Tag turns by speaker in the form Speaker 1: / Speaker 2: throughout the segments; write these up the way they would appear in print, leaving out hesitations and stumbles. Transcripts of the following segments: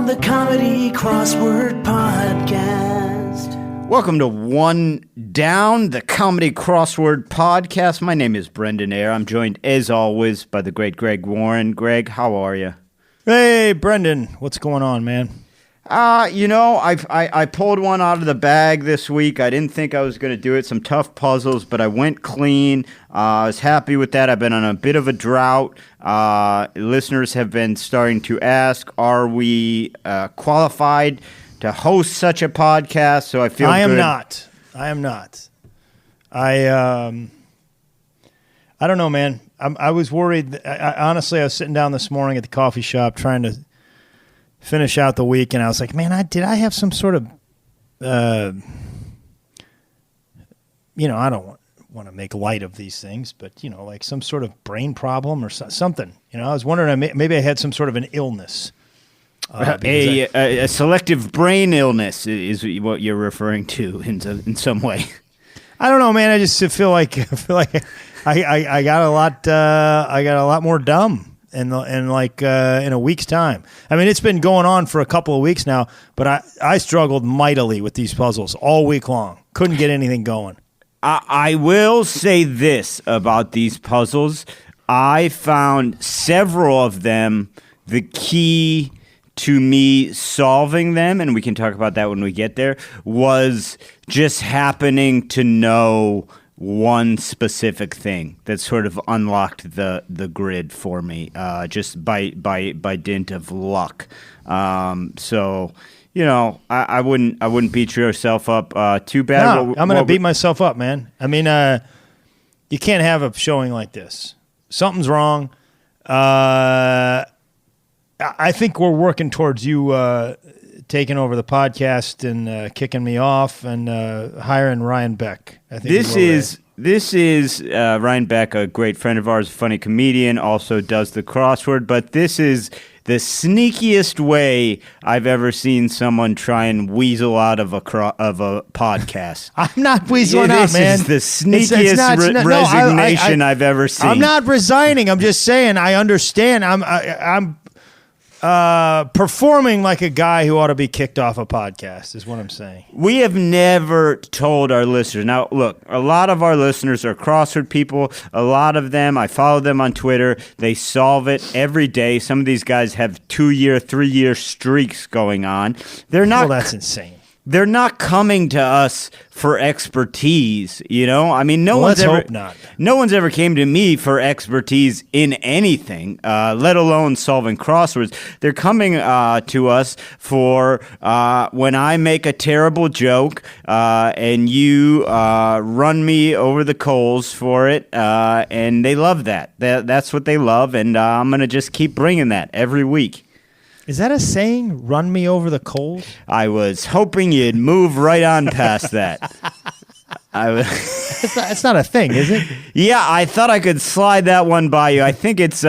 Speaker 1: the Comedy Crossword Podcast.
Speaker 2: Welcome to One Down, the Comedy Crossword Podcast. My name is Brendan Eyre. I'm joined, as always, by the great Greg Warren. Greg, how are you?
Speaker 3: Hey, Brendan. What's going on, man?
Speaker 2: I pulled one out of the bag this week. I didn't think I was going to do it. Some tough puzzles, but I went clean. I was happy with that. I've been on a bit of a drought. Listeners have been starting to ask, are we qualified to host such a podcast? So I feel good.
Speaker 3: I am not. I don't know, man. I was worried. Honestly, I was sitting down this morning at the coffee shop trying to finish out the week, and I was like, man, did I have some sort of, I don't want to make light of these things, but, like some sort of brain problem or something. I was wondering, maybe I had some sort of an illness.
Speaker 2: A selective brain illness is what you're referring to in some way.
Speaker 3: I don't know, man. I just feel like I got a lot more dumb in a week's time. I mean, it's been going on for a couple of weeks now, but I struggled mightily with these puzzles all week long. Couldn't get anything going.
Speaker 2: I will say this about these puzzles. I found several of them the key to me solving them, and we can talk about that when we get there, was just happening to know one specific thing that sort of unlocked the grid for me, just by dint of luck. So, I wouldn't beat yourself up too bad.
Speaker 3: No, I'm going to beat myself up, man. I mean, you can't have a showing like this. Something's wrong. I think we're working towards you taking over the podcast and kicking me off and hiring Ryan Beck. I think this is Ryan Beck, a great friend of ours, a funny comedian, also does the crossword. But this is the sneakiest way I've ever seen someone try and weasel out of a podcast. I'm not weaseling out, man.
Speaker 2: This is the sneakiest resignation I've ever seen.
Speaker 3: I'm not resigning. I'm just saying I understand. I'm performing like a guy who ought to be kicked off a podcast is what I'm saying.
Speaker 2: We have never told our listeners. Now, look, a lot of our listeners are crossword people. A lot of them, I follow them on Twitter. They solve it every day. Some of these guys have 2-year, 3-year streaks going on.
Speaker 3: Well, that's insane.
Speaker 2: They're not coming to us for expertise, I mean, no one's ever came to me for expertise in anything, let alone solving crosswords. They're coming to us for when I make a terrible joke and you run me over the coals for it, and they love that. That's what they love, and I'm going to just keep bringing that every week.
Speaker 3: Is that a saying? Run me over the coals?
Speaker 2: I was hoping you'd move right on past that.
Speaker 3: It's not a thing, is it?
Speaker 2: Yeah, I thought I could slide that one by you. I think it's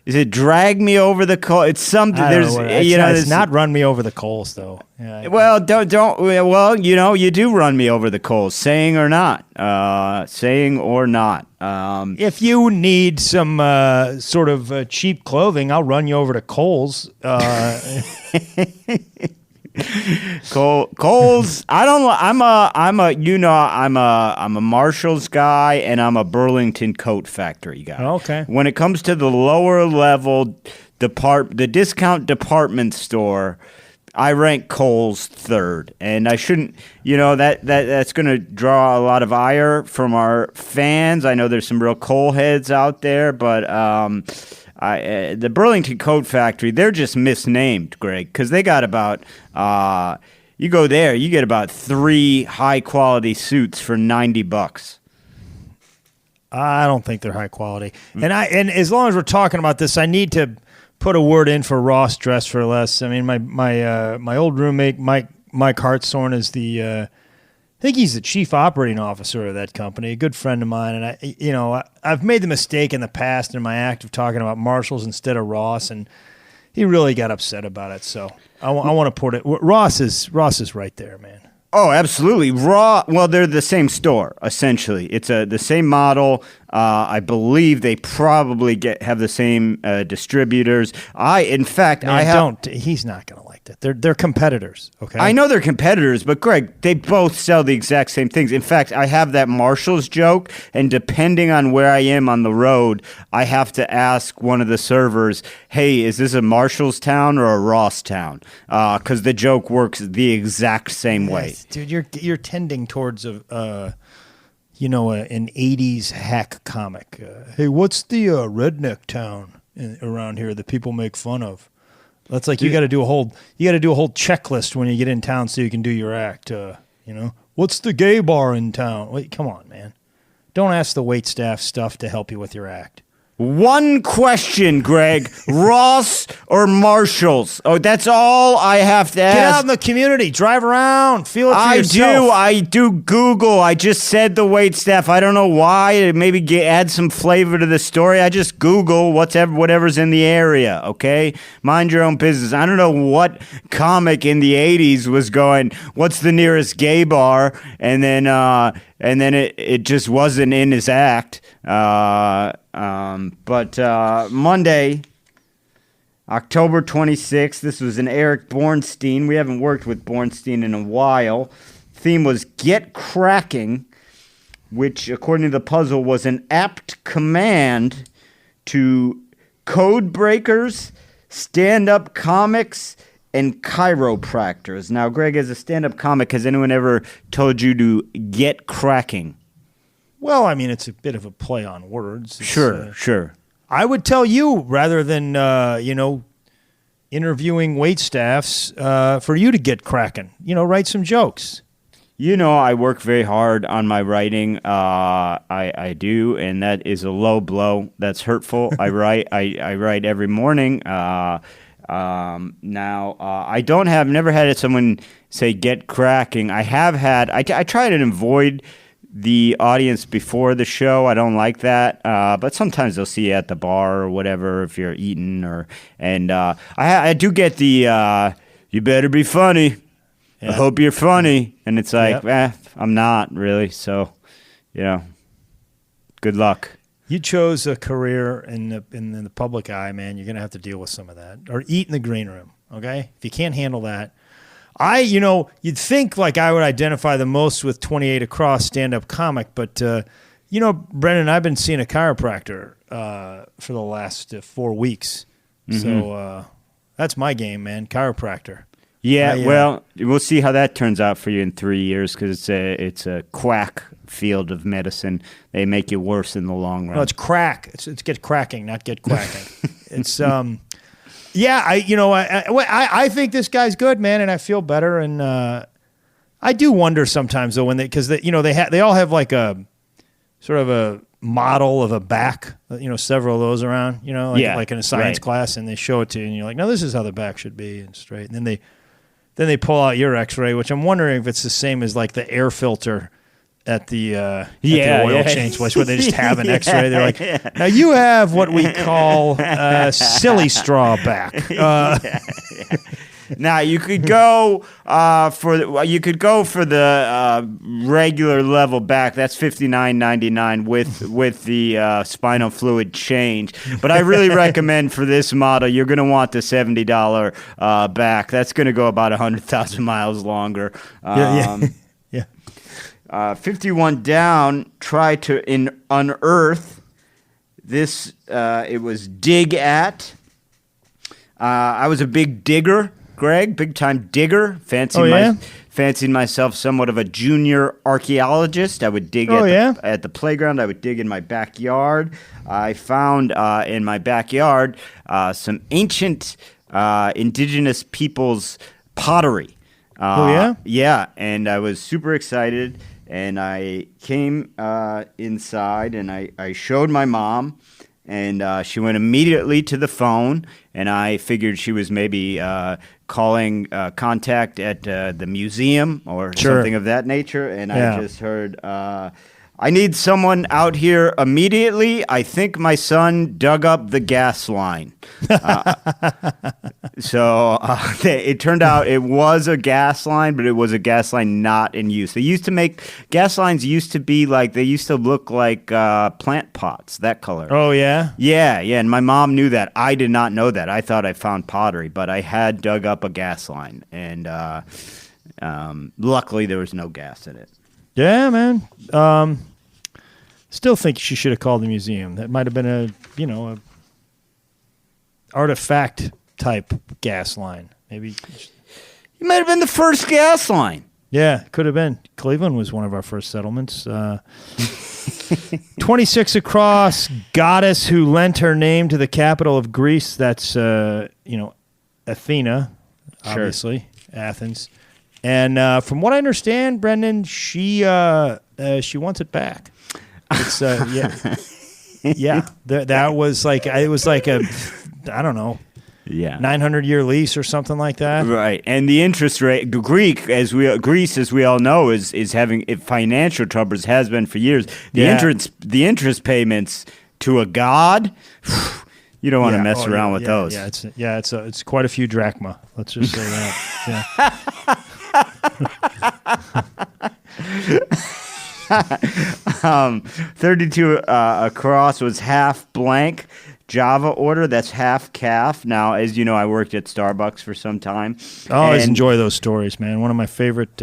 Speaker 2: is it drag me over the coals? It's something.
Speaker 3: It's not run me over the coals though. Yeah,
Speaker 2: well, don't. Well, you do run me over the coals, saying or not.
Speaker 3: If you need some sort of cheap clothing, I'll run you over to Kohl's.
Speaker 2: Kohl's. I'm a Marshall's guy, and I'm a Burlington Coat Factory guy.
Speaker 3: Okay.
Speaker 2: When it comes to the lower level the discount department store, I rank Kohl's third, and I shouldn't. That's going to draw a lot of ire from our fans. I know there's some real Kohl heads out there, but the Burlington Coat Factory, they're just misnamed, Greg, because they got about. You go there, you get about 3 high quality suits for $90.
Speaker 3: I don't think they're high quality, and as long as we're talking about this, I need to put a word in for Ross Dress for Less. I mean, my old roommate Mike Hartshorn is I think he's the chief operating officer of that company, a good friend of mine. And I've made the mistake in the past in my act of talking about Marshalls instead of Ross, and he really got upset about it. So I want to put it. Ross is right there, man.
Speaker 2: Oh, absolutely. Well, they're the same store, essentially. It's the same model. I believe they probably have the same distributors. In fact,
Speaker 3: He's not going to like that. They're competitors. Okay.
Speaker 2: I know they're competitors, but Greg, they both sell the exact same things. In fact, I have that Marshall's joke, and depending on where I am on the road, I have to ask one of the servers, "Hey, is this a Marshall's town or a Ross town?" Because the joke works the exact same way.
Speaker 3: Dude, you're tending towards an '80s hack comic. Hey, what's the redneck town around here that people make fun of? That's like you got to do a whole checklist when you get in town so you can do your act. What's the gay bar in town? Wait, come on, man. Don't ask the waitstaff stuff to help you with your act.
Speaker 2: One question, Greg. Ross or Marshall's? Oh, that's all I have to ask.
Speaker 3: Get out in the community. Drive around. Feel it for yourself.
Speaker 2: I do Google. I just said the waitstaff. I don't know why. Maybe add some flavor to the story. I just Google whatever's in the area, okay? Mind your own business. I don't know what comic in the 80s was going, what's the nearest gay bar? And then it just wasn't in his act. But Monday, October 26th, this was an Eric Bornstein. We haven't worked with Bornstein in a while. Theme was Get Cracking, which, according to the puzzle, was an apt command to code breakers, stand-up comics, and chiropractors. Now, Greg, as a stand-up comic, has anyone ever told you to get cracking?
Speaker 3: Well, I mean, it's a bit of a play on words.
Speaker 2: Sure.
Speaker 3: I would tell you, rather than, interviewing waitstaffs, for you to get cracking. Write some jokes.
Speaker 2: I work very hard on my writing. I do, and that is a low blow. That's hurtful. I write every morning. Now, I never had someone say get cracking. I have had, I try to avoid the audience before the show. I don't like that, but sometimes they'll see you at the bar or whatever if you're eating, I do get the you better be funny. Yeah. I hope you're funny, and it's like, I'm not really. So, good luck.
Speaker 3: You chose a career in the public eye, man. You're gonna have to deal with some of that, or eat in the green room. Okay, if you can't handle that. You'd think like I would identify the most with 28 Across stand-up comic, but, Brendan, I've been seeing a chiropractor for the last 4 weeks. Mm-hmm. So that's my game, man, chiropractor.
Speaker 2: Yeah, well, we'll see how that turns out for you in 3 years because it's a quack field of medicine. They make you worse in the long run.
Speaker 3: No, it's crack. It's get cracking, not get quacking. It's Yeah, I think this guy's good, man, and I feel better. And I do wonder sometimes though because they all have like a sort of a model of a back, several of those around, like in a science class, and they show it to you, and you're like, no, this is how the back should be and straight. And then they pull out your X-ray, which I'm wondering if it's the same as like the air filter at the oil change place where they just have an X-ray. They're like, now you have what we call silly straw back.
Speaker 2: Now you could go for the regular level back. That's $59.99 with the spinal fluid change. But I really recommend for this model, you're going to want the $70 back. That's going to go about 100,000 miles longer. 51 down, try to unearth this. It was dig at. I was a big digger, Greg, big time digger. Fancied myself somewhat of a junior archaeologist. I would dig at the playground. I would dig in my backyard. I found in my backyard some ancient indigenous people's pottery. Yeah, and I was super excited. And I came inside, and I showed my mom, and she went immediately to the phone, and I figured she was maybe calling contact at the museum or something of that nature, and I just heard, I need someone out here immediately. I think my son dug up the gas line. So it turned out it was a gas line, but it was a gas line not in use. They used to make gas lines. Used to be like they used to look like plant pots, that color.
Speaker 3: Oh yeah,
Speaker 2: yeah. And my mom knew that. I did not know that. I thought I found pottery, but I had dug up a gas line, and luckily there was no gas in it.
Speaker 3: Yeah, man. Still think she should have called the museum. That might have been a artifact type gas line. Maybe
Speaker 2: it might have been the first gas line.
Speaker 3: Yeah, could have been. Cleveland was one of our first settlements. 26 across, goddess who lent her name to the capital of Greece. That's Athena, obviously, sure. Athens. And from what I understand, Brendan, she wants it back. It's that was like it was like a I don't know.
Speaker 2: Yeah,
Speaker 3: 900-year lease or something like that.
Speaker 2: Right, and the interest rate, Greece, as we all know, is having financial troubles. Has been for years. The interest payments to a god. You don't want to mess around with those.
Speaker 3: Yeah, it's quite a few drachma. Let's just say that.
Speaker 2: Yeah. 32 across was half blank. Java order, that's half calf. Now, as you know, I worked at Starbucks for some time.
Speaker 3: I always enjoy those stories, man. One of my favorite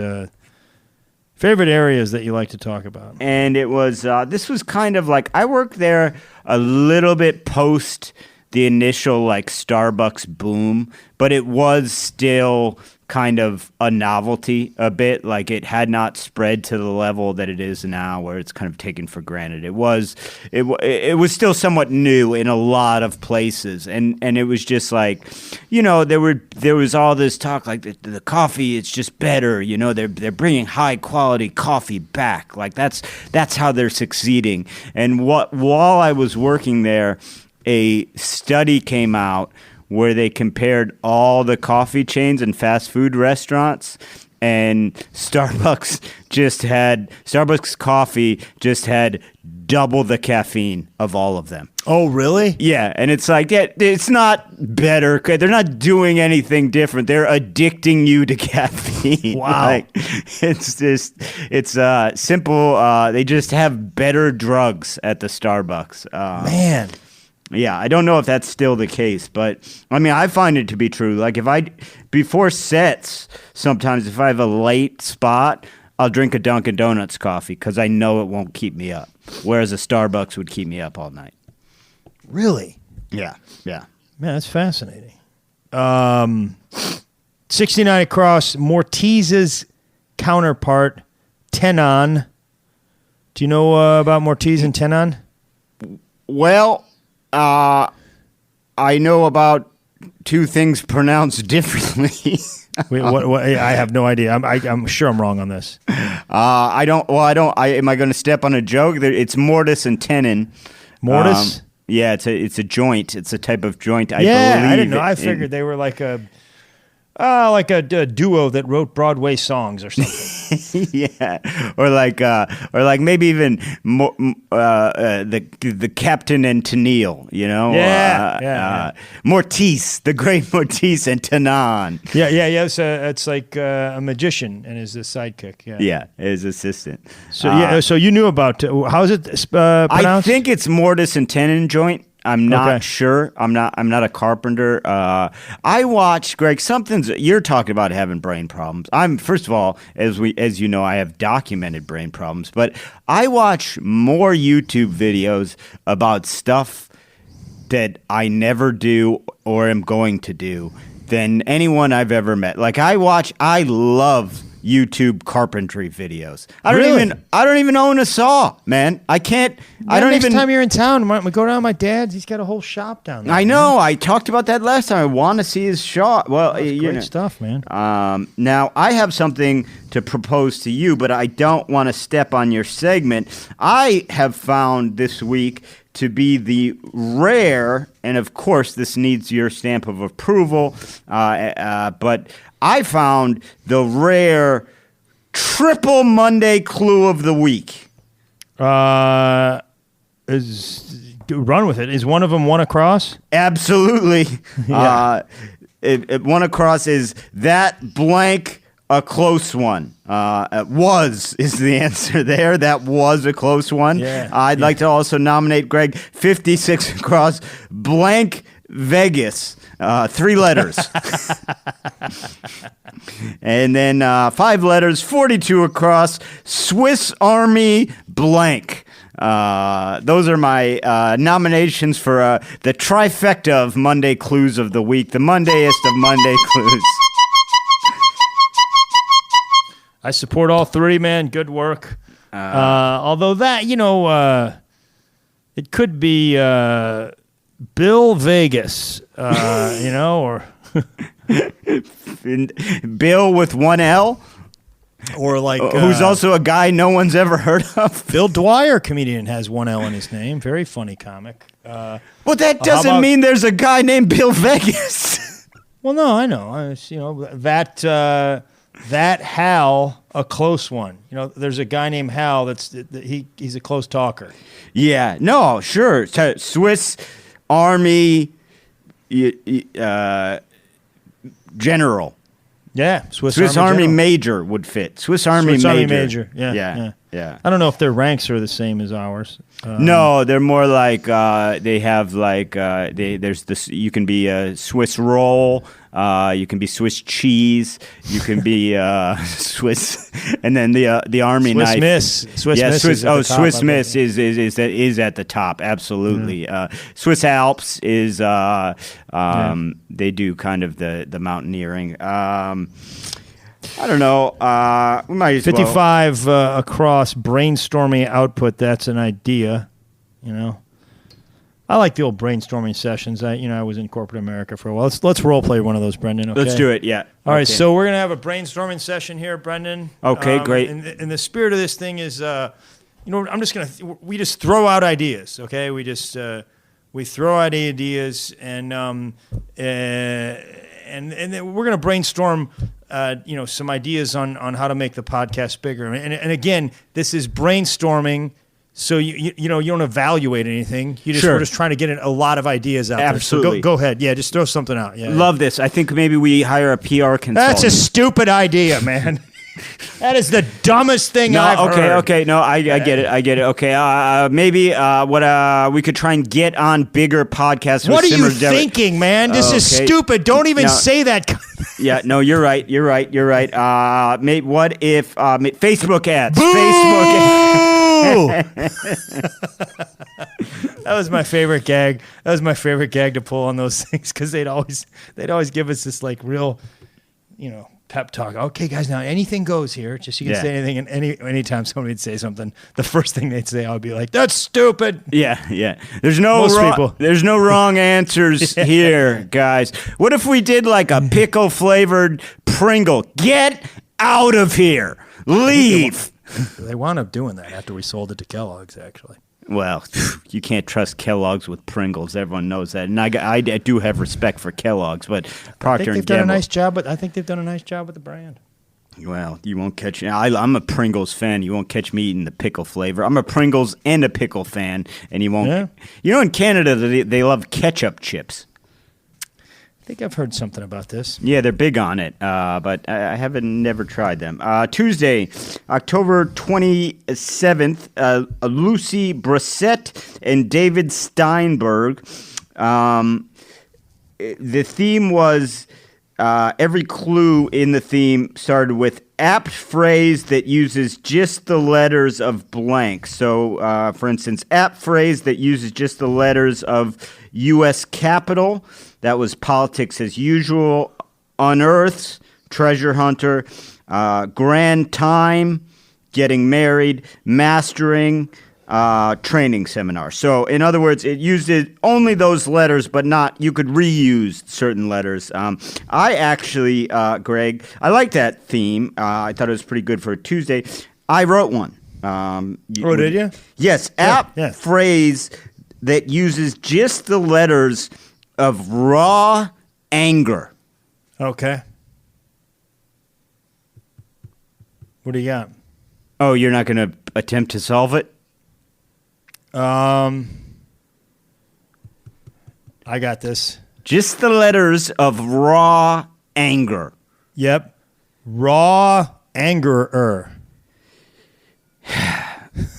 Speaker 3: areas that you like to talk about.
Speaker 2: And it was this was kind of like I worked there a little bit post the initial like Starbucks boom, but it was still kind of a novelty a bit. Like it had not spread to the level that it is now where it's kind of taken for granted. It was still somewhat new in a lot of places, and it was just like, there was all this talk like the coffee, it's just better, they're bringing high quality coffee back, like that's how they're succeeding. And while I was working there, a study came out where they compared all the coffee chains and fast food restaurants, and Starbucks coffee just had double the caffeine of all of them.
Speaker 3: Oh, really?
Speaker 2: Yeah, and it's like, it's not better. They're not doing anything different. They're addicting you to caffeine.
Speaker 3: Wow.
Speaker 2: Like, it's simple. They just have better drugs at the Starbucks.
Speaker 3: Man.
Speaker 2: Yeah, I don't know if that's still the case, but I mean, I find it to be true. Like before sets, sometimes if I have a late spot, I'll drink a Dunkin' Donuts coffee because I know it won't keep me up, whereas a Starbucks would keep me up all night.
Speaker 3: Really?
Speaker 2: Yeah.
Speaker 3: Man, that's fascinating. 69 across, Mortise's counterpart, Tenon. Do you know about Mortise and Tenon?
Speaker 2: Well, I know about two things pronounced differently.
Speaker 3: Wait, what? I have no idea. I'm sure I'm wrong on this.
Speaker 2: I don't. Am I going to step on a joke? It's mortise and tenon.
Speaker 3: Mortise?
Speaker 2: Yeah, it's a joint. It's a type of joint. I
Speaker 3: believe. I didn't know. I figured they were like a duo that wrote Broadway songs or something.
Speaker 2: Yeah, or like maybe even the Captain and Tennille,
Speaker 3: Yeah.
Speaker 2: Mortise, the great Mortise and Tenon.
Speaker 3: Yeah. It's like a magician and his sidekick.
Speaker 2: Yeah, his assistant.
Speaker 3: So so you knew about how is it pronounced?
Speaker 2: I think it's mortise and tenon joint. I'm not sure. I'm not a carpenter. I watch, Greg, you're talking about having brain problems. First of all, as you know, I have documented brain problems, but I watch more YouTube videos about stuff that I never do or am going to do than anyone I've ever met. Like I love YouTube carpentry videos. I don't even own a saw, man. I can't.
Speaker 3: Next time you're in town, we go down to my dad's. He's got a whole shop down there.
Speaker 2: I know. I talked about that last time. I want to see his shop. Well,
Speaker 3: that's great stuff, man.
Speaker 2: Now I have something to propose to you, but I don't want to step on your segment. I have found this week to be the rare, and of course this needs your stamp of approval, but I found the rare triple Monday clue of the week.
Speaker 3: run with it. Is one of them one across?
Speaker 2: Absolutely.
Speaker 3: Yeah.
Speaker 2: One across is that blank a close one. Was is the answer there. That was a close one.
Speaker 3: Yeah.
Speaker 2: I'd like to also nominate Greg 56 across blank Vegas. 3 letters. And then 5 letters, 42 across, Swiss Army blank. Those are my nominations for the trifecta of Monday Clues of the Week, the Mondayest of Monday Clues.
Speaker 3: I support all 3, man. Good work. Although that, it could be Bill Vegas, or
Speaker 2: Bill with 1 L.
Speaker 3: or like
Speaker 2: Who's also a guy no one's ever heard of.
Speaker 3: Bill Dwyer, comedian, has 1 L in his name. Very funny comic.
Speaker 2: Well, that doesn't mean there's a guy named Bill Vegas.
Speaker 3: Well, no, I know. That Hal, a close one. There's a guy named Hal he's a close talker.
Speaker 2: Yeah, no, sure. Swiss Army general.
Speaker 3: Yeah,
Speaker 2: Swiss Army
Speaker 3: general.
Speaker 2: Major would fit. Swiss Army Major.
Speaker 3: Yeah. I don't know if their ranks are the same as ours.
Speaker 2: No, they're more like they have there's this. You can be a Swiss roll. You can be Swiss cheese. You can be Swiss, and then the Army
Speaker 3: Swiss
Speaker 2: knife.
Speaker 3: Miss. Swiss Miss.
Speaker 2: Swiss Miss is at the top. Absolutely. Swiss Alps is they do kind of the mountaineering. I don't know. We might as
Speaker 3: 55 across brainstorming output. That's an idea. I like the old brainstorming sessions. I was in corporate America for a while. Let's role play one of those, Brendan. Okay?
Speaker 2: Let's do it. Yeah.
Speaker 3: All right. So we're gonna have a brainstorming session here, Brendan.
Speaker 2: Okay. Great.
Speaker 3: And the spirit of this thing is, I'm just we just throw out ideas. Okay. We just we throw out ideas and then we're gonna brainstorm. Some ideas on how to make the podcast bigger. And again, this is brainstorming. So you don't evaluate anything. We're just trying to get a lot of ideas out
Speaker 2: Absolutely.
Speaker 3: there. So go ahead. Yeah, just throw something out. Yeah.
Speaker 2: Love this. I think maybe we hire a PR consultant.
Speaker 3: That's a stupid idea, man. That is the dumbest thing I've heard.
Speaker 2: Okay. No, I get it. Okay. Maybe we could try and get on bigger podcasts.
Speaker 3: What are you thinking, man? This is stupid. Don't even say that.
Speaker 2: Yeah. No, you're right. Maybe what if Facebook ads?
Speaker 3: Boo!
Speaker 2: Facebook ads.
Speaker 3: That was my favorite gag. That was my favorite gag to pull on those things because they'd always give us this like real, pep talk. Okay, guys, now anything goes here. Just you can say anything, and anytime somebody would say something, the first thing they'd say, I would be like, "That's stupid."
Speaker 2: Yeah. There's no wrong answers here, guys. What if we did like a pickle flavored Pringle? Get out of here. Leave.
Speaker 3: They wound up doing that after we sold it to Kellogg's, actually.
Speaker 2: Well, you can't trust Kellogg's with Pringles. Everyone knows that, and I do have respect for Kellogg's, but Procter and Gamble.
Speaker 3: I think they've done a nice job with the brand.
Speaker 2: Well, you won't catch me. I'm a Pringles fan. You won't catch me eating the pickle flavor. I'm a Pringles and a pickle fan, and you won't. Yeah. In Canada they love ketchup chips.
Speaker 3: I think I've heard something about this.
Speaker 2: Yeah, they're big on it, but I haven't never tried them. Tuesday, October 27th, Lucy Brissett and David Steinberg. The theme was every clue in the theme started with apt phrase that uses just the letters of blank. So, for instance, apt phrase that uses just the letters of U.S. Capitol. That was politics as usual. Unearths, treasure hunter, grand time, getting married, mastering, training seminar. So, in other words, it used only those letters, but not, you could reuse certain letters. I actually, Greg, I like that theme. I thought it was pretty good for a Tuesday. I wrote one.
Speaker 3: Did you?
Speaker 2: Yes, apt phrase that uses just the letters of raw anger.
Speaker 3: Okay. What do you got?
Speaker 2: Oh, you're not going to attempt to solve it?
Speaker 3: I got this.
Speaker 2: Just the letters of raw anger.
Speaker 3: Yep. Raw angerer.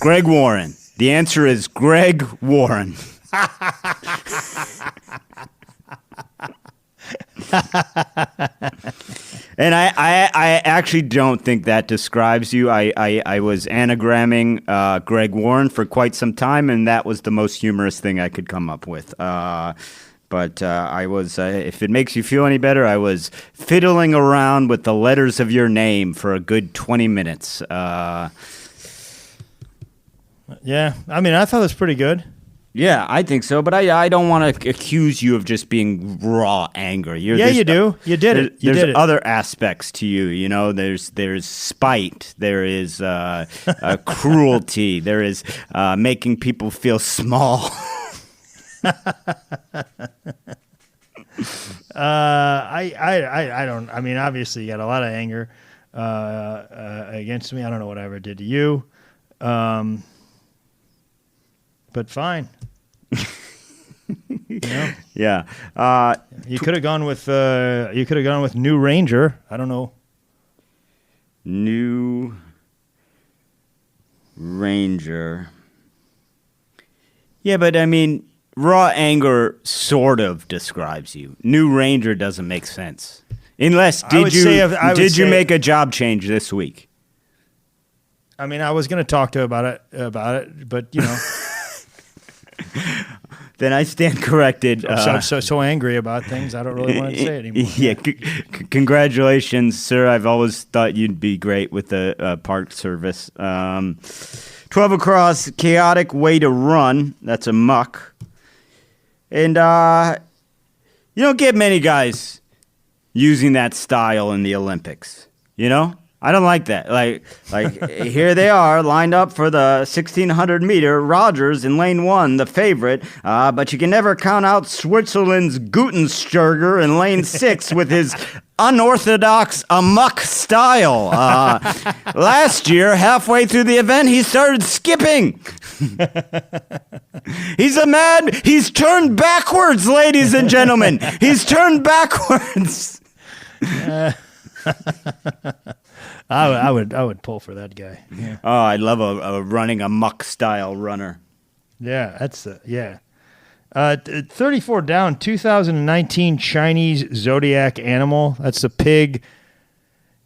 Speaker 2: Greg Warren. The answer is Greg Warren. And I actually don't think that describes you. I was anagramming Greg Warren for quite some time, and that was the most humorous thing I could come up with. But I was, if it makes you feel any better, I was fiddling around with the letters of your name for a good 20 minutes.
Speaker 3: Yeah. I mean, I thought it was pretty good.
Speaker 2: Yeah, I think so, but I don't want to accuse you of just being raw anger. You
Speaker 3: do. You did it. You
Speaker 2: there's
Speaker 3: did it.
Speaker 2: other aspects to you. You know, there's spite. There is cruelty. There is making people feel small.
Speaker 3: I don't. I mean, obviously, you got a lot of anger against me. I don't know what I ever did to you, but fine. You know?
Speaker 2: Yeah.
Speaker 3: You could have gone with New Ranger. I don't know.
Speaker 2: New Ranger. Yeah, but I mean, raw anger sort of describes you. New Ranger doesn't make sense. Unless did you make a job change this week?
Speaker 3: I mean, I was going to talk to about it, but you know.
Speaker 2: Then I stand corrected.
Speaker 3: I'm so angry about things. I don't really want to say it anymore.
Speaker 2: Yeah, congratulations, sir. I've always thought you'd be great with the park service. 12 across, chaotic way to run. That's a muck. And you don't get many guys using that style in the Olympics. You know? I don't like that. Like here they are lined up for the 1600 meter. Rogers in lane 1, the favorite. But you can never count out Switzerland's Gutensturger in lane 6 with his unorthodox amok style. Last year, halfway through the event, he started skipping. He's turned backwards, ladies and gentlemen. He's turned backwards.
Speaker 3: I would pull for that guy. Yeah.
Speaker 2: Oh, I love a running amok style runner.
Speaker 3: Yeah, that's 34 down. 2019 Chinese zodiac animal. That's the pig.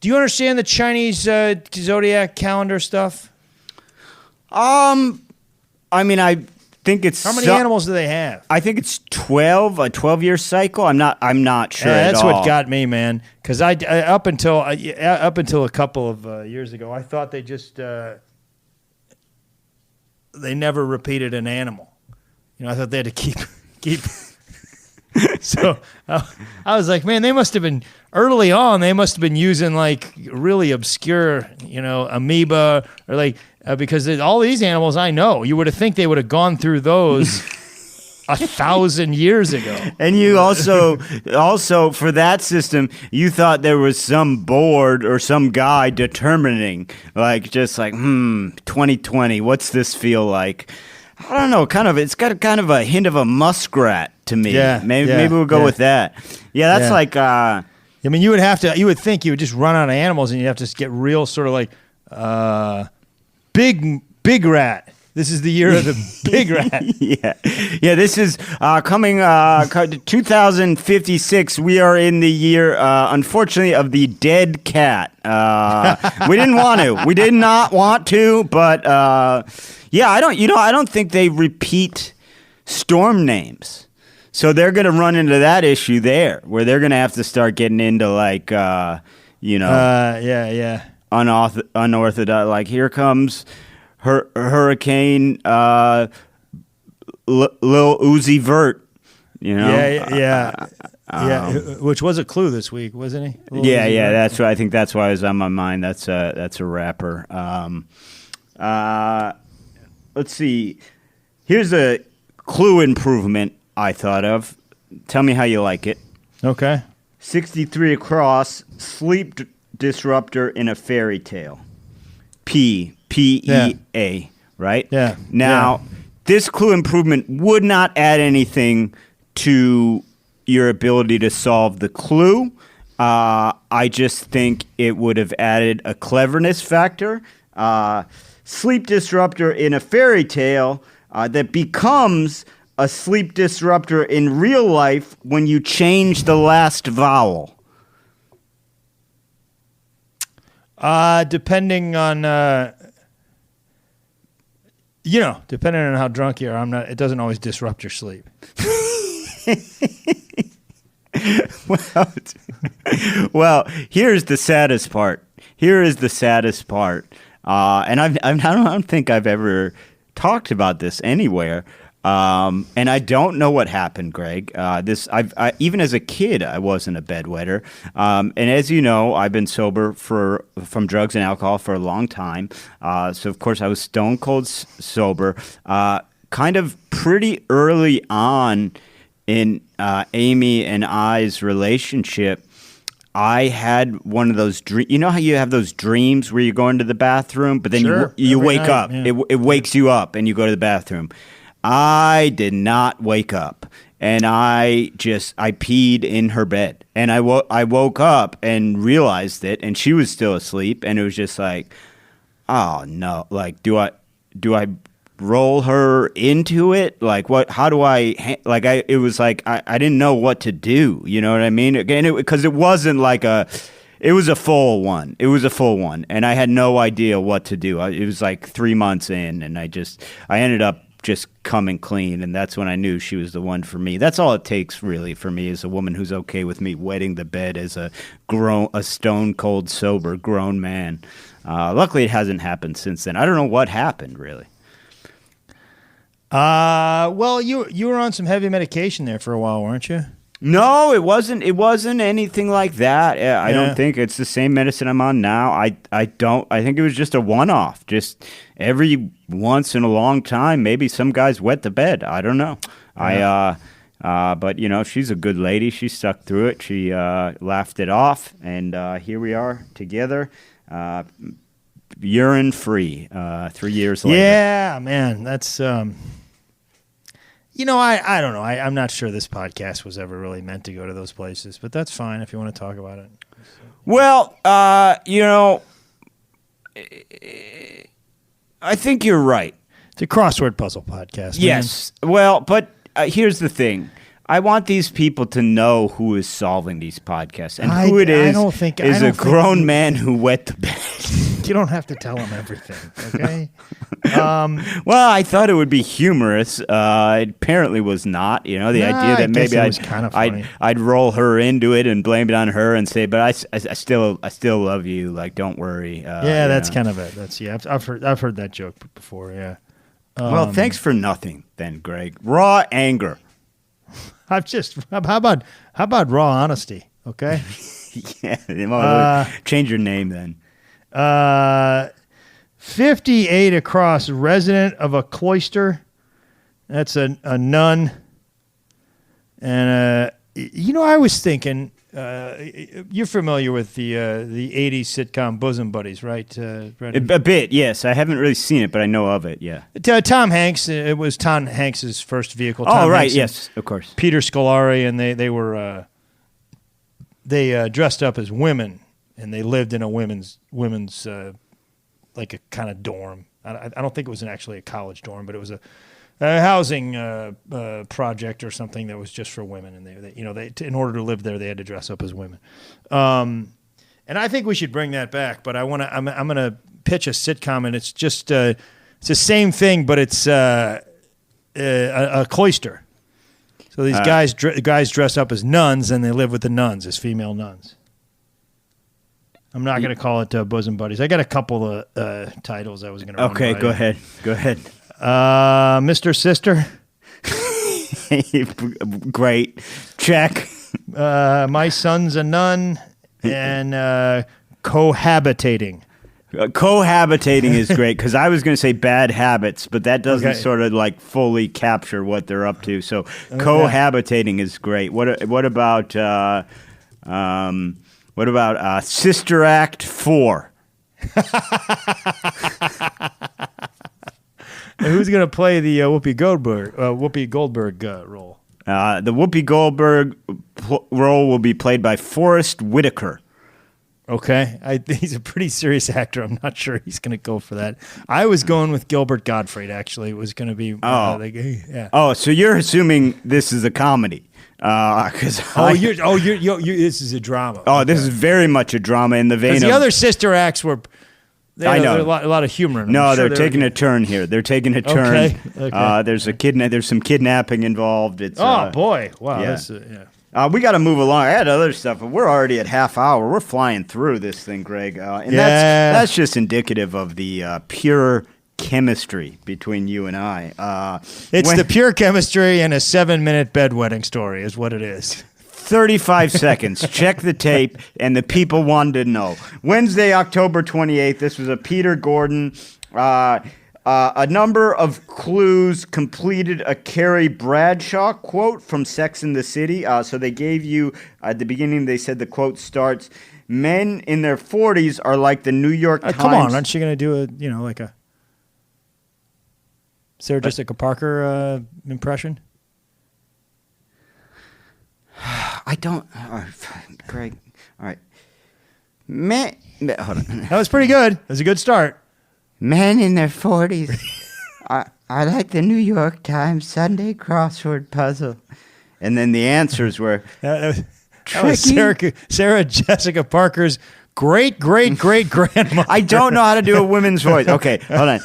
Speaker 3: Do you understand the Chinese zodiac calendar stuff?
Speaker 2: I mean, I think it's
Speaker 3: how many animals do they have?
Speaker 2: I think it's 12, a 12-year cycle. I'm not sure.
Speaker 3: That's
Speaker 2: at all.
Speaker 3: what got me, man. Because I up until a couple of years ago, I thought they just they never repeated an animal. You know, I thought they had to keep. So I was like, man, they must have been early on. They must have been using like really obscure, you know, amoeba or like because all these animals I know, you would have think they would have gone through those 1,000 years ago.
Speaker 2: And you also for that system, you thought there was some board or some guy determining, like just like 2020, what's this feel like? I don't know. It's got kind of a hint of a muskrat to me.
Speaker 3: Yeah,
Speaker 2: maybe we'll go with that. Yeah, that's like.
Speaker 3: I mean, you would think you would just run out of animals, and you'd have to get real sort of like big rat. This is the year of the big rat.
Speaker 2: Yeah. This is coming 2056. We are in the year, unfortunately, of the dead cat. We didn't want to. We did not want to, but yeah, I don't think they repeat storm names. So they're going to run into that issue there, where they're going to have to start getting into like, unorthodox. Like here comes Hurricane Lil Uzi Vert. You know,
Speaker 3: yeah. Which was a clue this week, wasn't he?
Speaker 2: Yeah. That's why I think that's why it was on my mind. That's a rapper. Let's see. Here's a clue improvement I thought of. Tell me how you like it.
Speaker 3: Okay.
Speaker 2: 63 across, sleep disruptor in a fairy tale. P-E-A, right?
Speaker 3: Yeah.
Speaker 2: Now, this clue improvement would not add anything to your ability to solve the clue. I just think it would have added a cleverness factor. Sleep disruptor in a fairy tale that becomes a sleep disruptor in real life when you change the last vowel.
Speaker 3: Depending on depending on how drunk you are, it doesn't always disrupt your sleep.
Speaker 2: Well, here's the saddest part. And I don't think I've ever talked about this anywhere. And I don't know what happened, Greg. Even as a kid, I wasn't a bedwetter. And as you know, I've been sober from drugs and alcohol for a long time. So of course I was stone cold sober. Kind of pretty early on in Amy and I's relationship, I had one of those dreams. You know how you have those dreams where you go into the bathroom, but then
Speaker 3: Sure,
Speaker 2: you
Speaker 3: every
Speaker 2: wake
Speaker 3: night,
Speaker 2: up.
Speaker 3: yeah.
Speaker 2: It wakes you up, and you go to the bathroom. I did not wake up, and I peed in her bed, and I woke up and realized it, and she was still asleep, and it was just like, oh no, like do I roll her into it? Like what? How do I? It was like I didn't know what to do. You know what I mean? Again, because it wasn't like it was a full one. It was a full one, and I had no idea what to do. It was like 3 months in, and I ended up just coming clean, and that's when I knew she was the one for me. That's all it takes, really, for me, is a woman who's okay with me wetting the bed as a stone cold sober grown man. Luckily, it hasn't happened since then. I don't know what happened, really.
Speaker 3: Well, you were on some heavy medication there for a while, weren't you?
Speaker 2: No, it wasn't. It wasn't anything like that. I don't think it's the same medicine I'm on now. I think it was just a one-off. Just every once in a long time, maybe some guys wet the bed. I don't know. Yeah. But she's a good lady. She stuck through it. She laughed it off, and here we are together, urine free. 3 years later.
Speaker 3: Yeah, man, that's. I don't know. I'm not sure this podcast was ever really meant to go to those places, but that's fine if you want to talk about it.
Speaker 2: Well, I think you're right.
Speaker 3: It's a crossword puzzle podcast.
Speaker 2: Yes. Well, but here's the thing. I want these people to know who is solving these podcasts, and who it is. Is a grown man who wet the bed.
Speaker 3: You don't have to tell them everything, okay?
Speaker 2: Well, I thought it would be humorous. It apparently was not. The idea that maybe I'd roll her into it and blame it on her and say, "But I still love you. Like, don't worry."
Speaker 3: That's kind of it. I've heard that joke before. Yeah.
Speaker 2: Well, thanks for nothing, then, Greg. Raw anger.
Speaker 3: How about raw honesty? Okay.
Speaker 2: Yeah. Change your name then.
Speaker 3: 58 across, resident of a cloister. That's a nun. And I was thinking, you're familiar with the 80s sitcom Bosom Buddies, right?
Speaker 2: A bit, yes. I haven't really seen it, but I know of it. Yeah.
Speaker 3: Tom Hanks. It was Tom Hanks's first vehicle.
Speaker 2: Tom Hanks, yes, of course.
Speaker 3: Peter Scolari, and they were dressed up as women, and they lived in a women's like a kind of dorm. I don't think it was actually a college dorm, but it was a housing project or something that was just for women, and they in order to live there, they had to dress up as women. And I think we should bring that back. But I'm gonna pitch a sitcom, and it's just it's the same thing, but it's a cloister. So these guys dress up as nuns, and they live with the nuns as female nuns. I'm not going to call it Bosom Buddies. I got a couple of titles I was going to run
Speaker 2: Okay,
Speaker 3: by
Speaker 2: go
Speaker 3: you.
Speaker 2: ahead. Go ahead.
Speaker 3: Mr. Sister.
Speaker 2: Great. Check.
Speaker 3: My Son's a Nun. And Cohabitating.
Speaker 2: Cohabitating is great, because I was going to say Bad Habits, but that doesn't sort of like fully capture what they're up to. So cohabitating is great. What about Sister Act 4?
Speaker 3: Who's going to play the Whoopi Goldberg role?
Speaker 2: The Whoopi Goldberg role will be played by Forrest Whitaker.
Speaker 3: Okay. He's a pretty serious actor. I'm not sure he's going to go for that. I was going with Gilbert Gottfried, actually. It was going to be... yeah.
Speaker 2: Oh, so you're assuming this is a comedy. This
Speaker 3: is a drama.
Speaker 2: Oh, this is very much a drama in the vein of...
Speaker 3: the other sister acts were...
Speaker 2: I know.
Speaker 3: A lot of humor in them.
Speaker 2: No, they're taking a turn here. They're taking a turn.
Speaker 3: Okay.
Speaker 2: There's some kidnapping involved. It's
Speaker 3: boy. Wow.
Speaker 2: Yeah. We got to move along. I had other stuff, but we're already at half hour. We're flying through this thing, Greg. That's just indicative of the pure chemistry between you and I.
Speaker 3: It's the pure chemistry and a 7-minute bedwetting story is what it is.
Speaker 2: 35 seconds. Check the tape, and the people wanted to know. Wednesday, October 28th. This was a Peter Gordon. A number of clues completed a Carrie Bradshaw quote from Sex and the City. So they gave you, at the beginning, they said the quote starts, "Men in their 40s are like the New York Times."
Speaker 3: Come on, aren't you going to do a Sarah Jessica Parker impression?
Speaker 2: I don't. Greg. All right. Hold on.
Speaker 3: That was pretty good. That was a good start.
Speaker 2: Men in their 40s are like the New York Times Sunday crossword puzzle. And then the answers were
Speaker 3: that was Sarah Jessica Parker's great-great-great-grandmother.
Speaker 2: I don't know how to do a women's voice. Okay, hold on.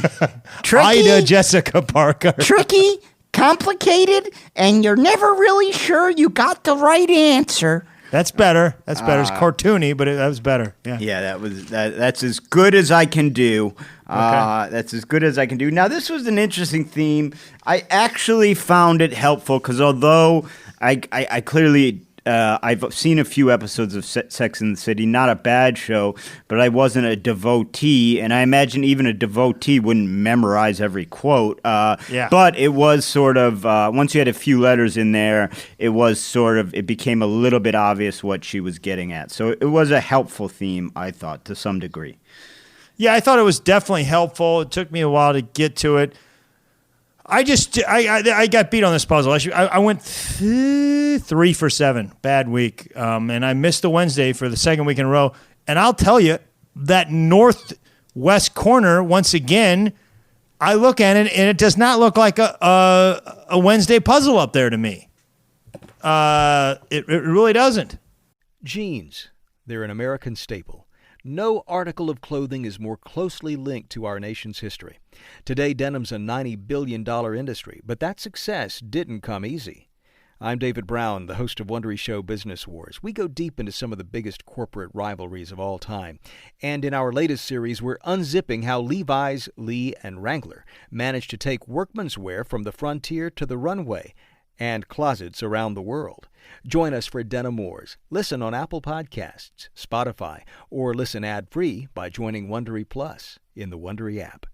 Speaker 2: Tricky,
Speaker 3: Ida Jessica Parker.
Speaker 2: Tricky, complicated, and you're never really sure you got the right answer.
Speaker 3: That's better. It's cartoony, but that was better.
Speaker 2: Yeah, that's as good as I can do.
Speaker 3: Okay.
Speaker 2: That's as good as I can do. Now, this was an interesting theme. I actually found it helpful because although I clearly I've seen a few episodes of Sex and the City, not a bad show, but I wasn't a devotee, and I imagine even a devotee wouldn't memorize every quote. But it was sort of, once you had a few letters in there, it became a little bit obvious what she was getting at. So it was a helpful theme, I thought, to some degree.
Speaker 3: Yeah, I thought it was definitely helpful. It took me a while to get to it. I got beat on this puzzle. I went 3 for 7. Bad week. And I missed the Wednesday for the second week in a row. And I'll tell you, that northwest corner, once again, I look at it, and it does not look like a Wednesday puzzle up there to me. It really doesn't.
Speaker 4: Jeans. They're an American staple. No article of clothing is more closely linked to our nation's history. Today, denim's a $90 billion industry, but that success didn't come easy. I'm David Brown, the host of Wondery Show Business Wars. We go deep into some of the biggest corporate rivalries of all time. And in our latest series, we're unzipping how Levi's, Lee, and Wrangler managed to take workman's wear from the frontier to the runway and closets around the world. Join us for Denim Wars. Listen on Apple Podcasts, Spotify, or listen ad-free by joining Wondery Plus in the Wondery app.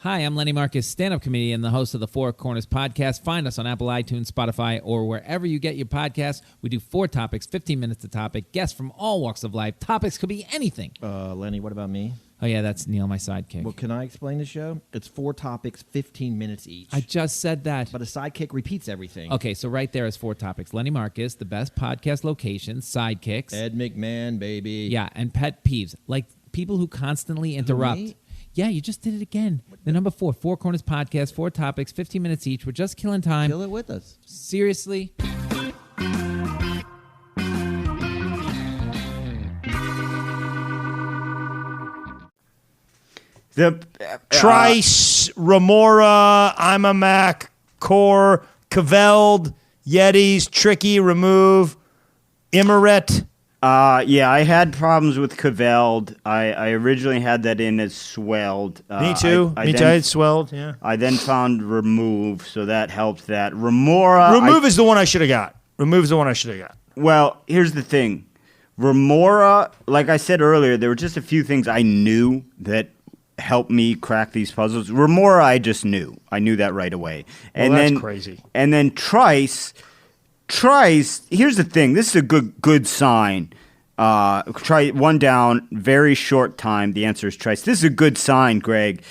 Speaker 5: Hi, I'm Lenny Marcus, stand-up comedian, the host of the Four Corners podcast. Find us on Apple, iTunes, Spotify, or wherever you get your podcasts. We do 4 topics, 15 minutes a topic, guests from all walks of life. Topics could be anything.
Speaker 6: Lenny, what about me?
Speaker 5: Oh, yeah, that's Neil, my sidekick.
Speaker 6: Well, can I explain the show? It's 4 topics, 15 minutes each.
Speaker 5: I just said that.
Speaker 6: But a sidekick repeats everything.
Speaker 5: Okay, so right there is 4 topics. Lenny Marcus, the best podcast locations, sidekicks.
Speaker 6: Ed McMahon, baby.
Speaker 5: Yeah, and pet peeves, like people who constantly interrupt.
Speaker 6: Me?
Speaker 5: Yeah, you just did it again. The number 4, Four Corners podcast, 4 topics, 15 minutes each. We're just killing time.
Speaker 6: Kill it with us.
Speaker 5: Seriously.
Speaker 3: Trice, Remora, I'm a Mac, Core, Caveld, Yetis, Tricky, Remove, Immeret.
Speaker 2: Yeah, I had problems with Caveld. I originally had that in as swelled.
Speaker 3: Me too. I had swelled, yeah.
Speaker 2: I then found Remove, so that helped that. Remora.
Speaker 3: Remove is the one I should have got. Remove is the one I should have got.
Speaker 2: Well, here's the thing. Remora, like I said earlier, there were just a few things I knew that helped me crack these puzzles. Remora, I just knew. I knew that right away. And
Speaker 3: that's
Speaker 2: then,
Speaker 3: crazy.
Speaker 2: And then Trice, here's the thing. This is a good sign. Try one down, very short time. The answer is Trice. This is a good sign, Greg,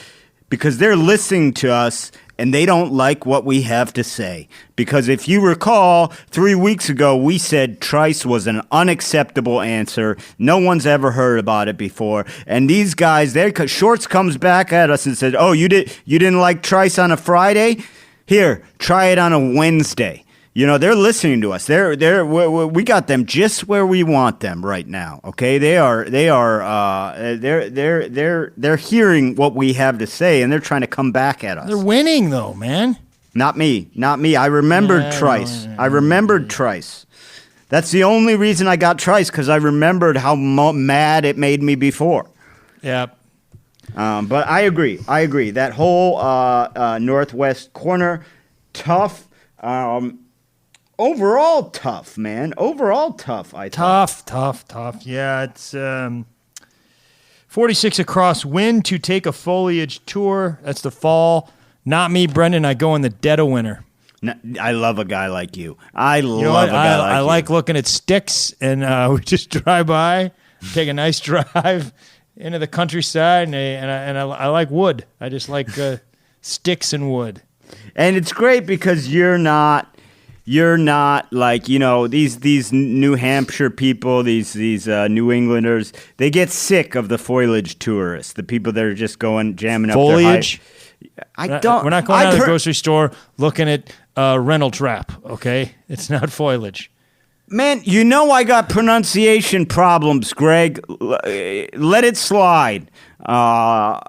Speaker 2: because they're listening to us and they don't like what we have to say. Because if you recall, 3 weeks ago, we said trice was an unacceptable answer. No one's ever heard about it before. And these guys, Shorts comes back at us and said, oh, you didn't like trice on a Friday? Here, try it on a Wednesday. You know, they're listening to us. We got them just where we want them right now. Okay, they're hearing what we have to say, and they're trying to come back at us.
Speaker 3: They're winning, though, man.
Speaker 2: Not me. I remembered trice. I remembered trice. That's the only reason I got trice, because I remembered how mad it made me before.
Speaker 3: Yeah.
Speaker 2: But I agree. That whole northwest corner, tough. Overall tough, man. Overall tough, I thought.
Speaker 3: Tough. Yeah, it's 46 across wind to take a foliage tour. That's the fall. Not me, Brendan. I go in the dead of winter.
Speaker 2: No, I love a guy like you. I like
Speaker 3: looking at sticks, and we just drive by, take a nice drive into the countryside, and I like wood. I just like sticks and wood.
Speaker 2: And it's great because you're not like, you know, these New Hampshire people, these New Englanders. They get sick of the foliage tourists, the people that are just going jamming
Speaker 3: foliage.
Speaker 2: We're not
Speaker 3: going out of the grocery store looking at rental trap. Okay, it's not foliage.
Speaker 2: Man, you know I got pronunciation problems, Greg. Let it slide. Now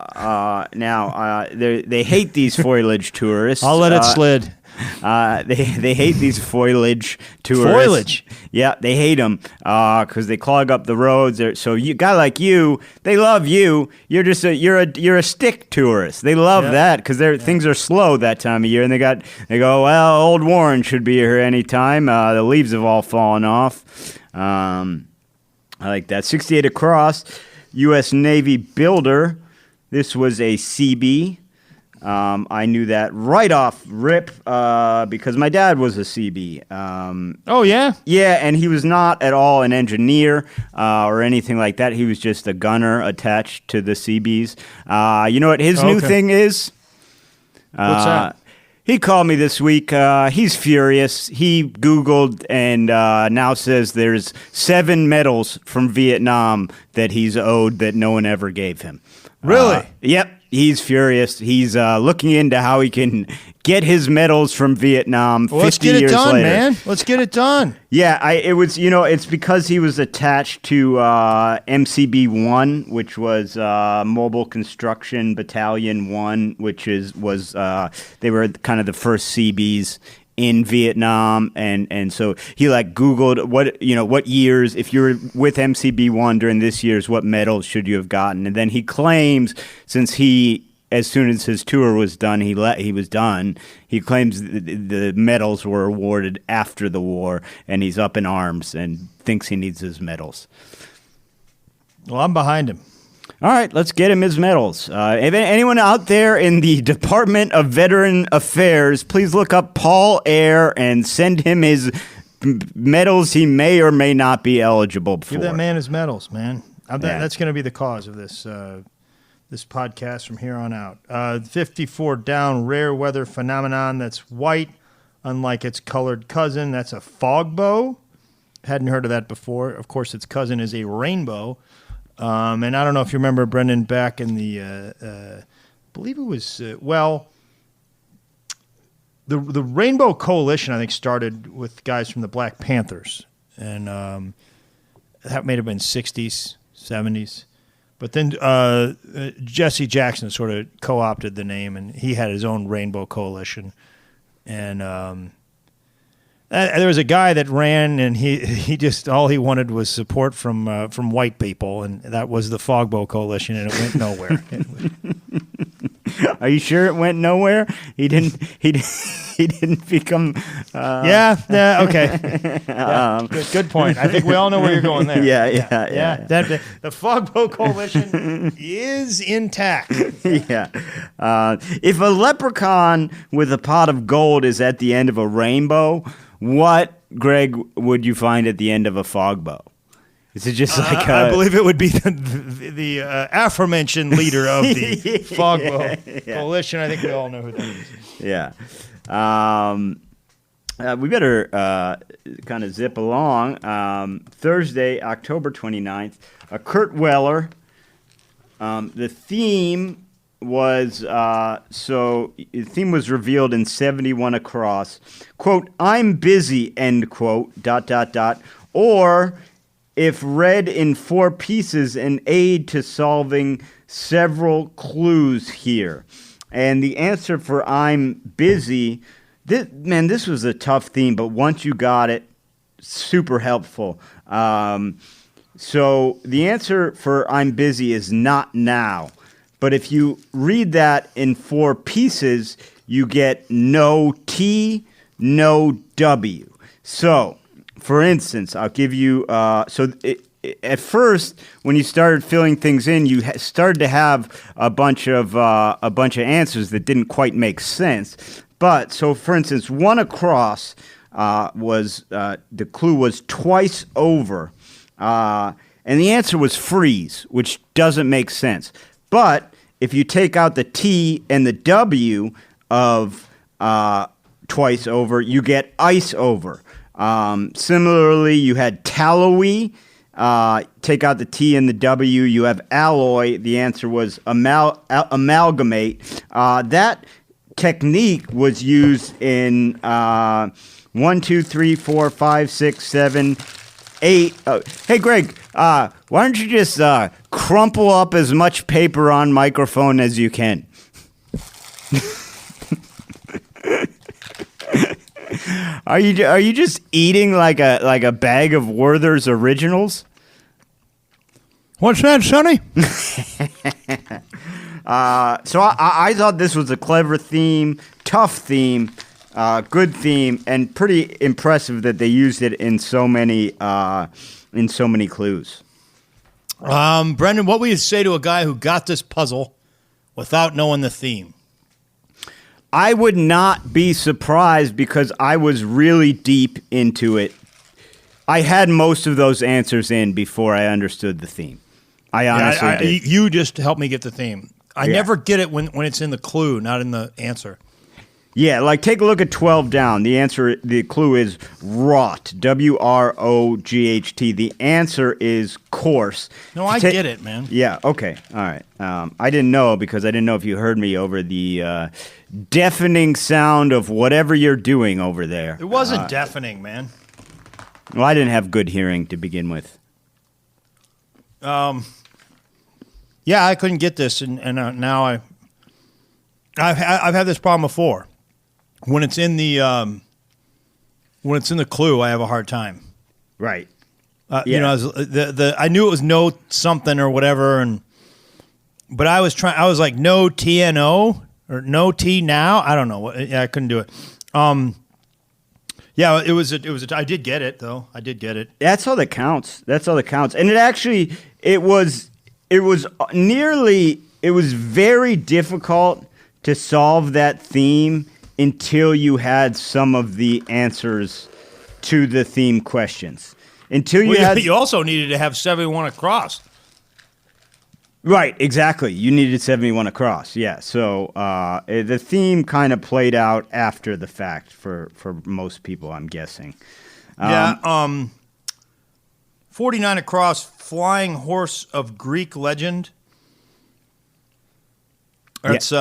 Speaker 2: they hate these foliage tourists.
Speaker 3: I'll let it slide.
Speaker 2: They hate these foliage tourists.
Speaker 3: Foliage?
Speaker 2: Yeah, they hate them because they clog up the roads. So you guy like you, they love you. You're just you're a stick tourist. They love that because things are slow that time of year, and they go, well, old Warren should be here anytime. The leaves have all fallen off. I like that. 68 across, U.S. Navy builder. This was a CB. I knew that right off rip because my dad was a CB.
Speaker 3: Oh, yeah?
Speaker 2: Yeah, and he was not at all an engineer or anything like that. He was just a gunner attached to the CBs. You know what his new thing is?
Speaker 3: What's that?
Speaker 2: He called me this week. He's furious. He Googled and now says there's 7 medals from Vietnam that he's owed that no one ever gave him.
Speaker 3: Really?
Speaker 2: Yep. He's furious. He's looking into how he can get his medals from Vietnam 50 years later.
Speaker 3: Let's get it done, man. Let's get it done.
Speaker 2: Yeah, it's because he was attached to MCB 1, which was Mobile Construction Battalion 1, which was they were kind of the first CBs in Vietnam, and so he like Googled what years, if you're with MCB1 during this year's, what medals should you have gotten, and then he claims since as soon as his tour was done, he was done. He claims the medals were awarded after the war, and he's up in arms and thinks he needs his medals.
Speaker 3: Well, I'm behind him.
Speaker 2: All right, let's get him his medals. If anyone out there in the Department of Veteran Affairs, please look up Paul Ayer and send him his medals he may or may not be eligible for.
Speaker 3: Give that man his medals, man. That's going to be the cause of this this podcast from here on out. 54 down, rare weather phenomenon that's white, unlike its colored cousin. That's a fogbow. Hadn't heard of that before. Of course, its cousin is a rainbow. And I don't know if you remember, Brendan, back in the, I believe it was, the Rainbow Coalition, I think, started with guys from the Black Panthers. And that may have been 60s, 70s. But then Jesse Jackson sort of co-opted the name, and he had his own Rainbow Coalition. And there was a guy that ran, and he just all he wanted was support from white people, and that was the Fogbow Coalition, and it went nowhere.
Speaker 2: Are you sure it went nowhere? He didn't become.
Speaker 3: Yeah. Okay. Yeah, good point. I think we all know where you're going there.
Speaker 2: Yeah.
Speaker 3: The Fogbow Coalition is intact.
Speaker 2: Yeah. If a leprechaun with a pot of gold is at the end of a rainbow, what, Greg, would you find at the end of a fogbow? Is it just like
Speaker 3: I believe it would be the aforementioned leader of the Fogbow coalition. I think we all know who that is.
Speaker 2: Yeah. We better kind of zip along. Thursday, October 29th, Kurt Weller. The theme was the theme was revealed in 71 across. Quote, "I'm busy," end quote, ... or if read in 4 pieces, an aid to solving several clues here. And the answer for "I'm busy," this was a tough theme, but once you got it, super helpful. So the answer for "I'm busy" is "not now." But if you read that in 4 pieces, you get no T, no W. So, for instance, I'll give you, at first, when you started filling things in, you started to have a bunch of answers that didn't quite make sense. But, so for instance, 1 across was, the clue was twice over. And the answer was freeze, which doesn't make sense. But if you take out the T and the W of twice over, you get ice over. Similarly, you had tallowy. Take out the T and the W, you have alloy. The answer was amalgamate. That technique was used in 1, 2, 3, 4, 5, 6, 7, 8. Hey, Greg, why don't you just crumple up as much paper on microphone as you can? Are you just eating like a bag of Werther's Originals?
Speaker 3: What's that, Sonny?
Speaker 2: So I thought this was a clever theme, tough theme, good theme, and pretty impressive that they used it in so many clues.
Speaker 3: Brendan, what would you say to a guy who got this puzzle without knowing the theme?
Speaker 2: I would not be surprised because I was really deep into it. I had most of those answers in before I understood the theme. I honestly did.
Speaker 3: You just helped me get the theme. I never get it when it's in the clue, not in the answer.
Speaker 2: Yeah, like take a look at 12 down. The clue is wrought, W-R-O-G-H-T. The answer is coarse.
Speaker 3: No, I get it, man.
Speaker 2: Yeah, okay, all right. I didn't know because I didn't know if you heard me over the deafening sound of whatever you're doing over there.
Speaker 3: It wasn't deafening, man.
Speaker 2: Well, I didn't have good hearing to begin with.
Speaker 3: Yeah, I couldn't get this, and now I've had this problem before. When it's in the clue, I have a hard time.
Speaker 2: Right.
Speaker 3: Yeah. You know, I knew it was no something or whatever, but I was like no TNO or no T now. I don't know. Yeah, I couldn't do it. Yeah, it was. I did get it though. I did get it.
Speaker 2: That's all that counts. And it was very difficult to solve that theme until you had some of the answers to the theme questions.
Speaker 3: You also needed to have 71 across.
Speaker 2: Right, exactly. You needed 71 across, yeah. So the theme kind of played out after the fact for most people, I'm guessing.
Speaker 3: 49 across, flying horse of Greek legend. That's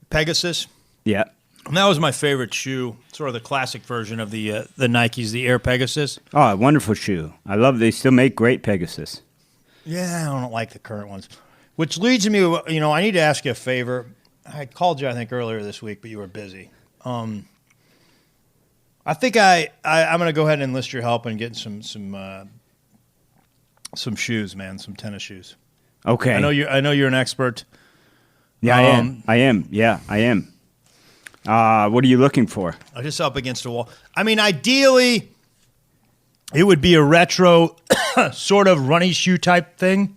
Speaker 3: Pegasus.
Speaker 2: Yeah.
Speaker 3: And that was my favorite shoe, sort of the classic version of the Nikes, the Air Pegasus.
Speaker 2: Oh, a wonderful shoe. I love they still make great Pegasus.
Speaker 3: Yeah, I don't like the current ones. Which leads me, I need to ask you a favor. I called you, I think, earlier this week, but you were busy. I think I'm going to go ahead and enlist your help in getting some shoes, man, some tennis shoes.
Speaker 2: Okay.
Speaker 3: I know you're an expert.
Speaker 2: Yeah, I am. Yeah, I am. What are you looking for?
Speaker 3: I'm just up against a wall. I mean, ideally, it would be a retro sort of runny shoe type thing.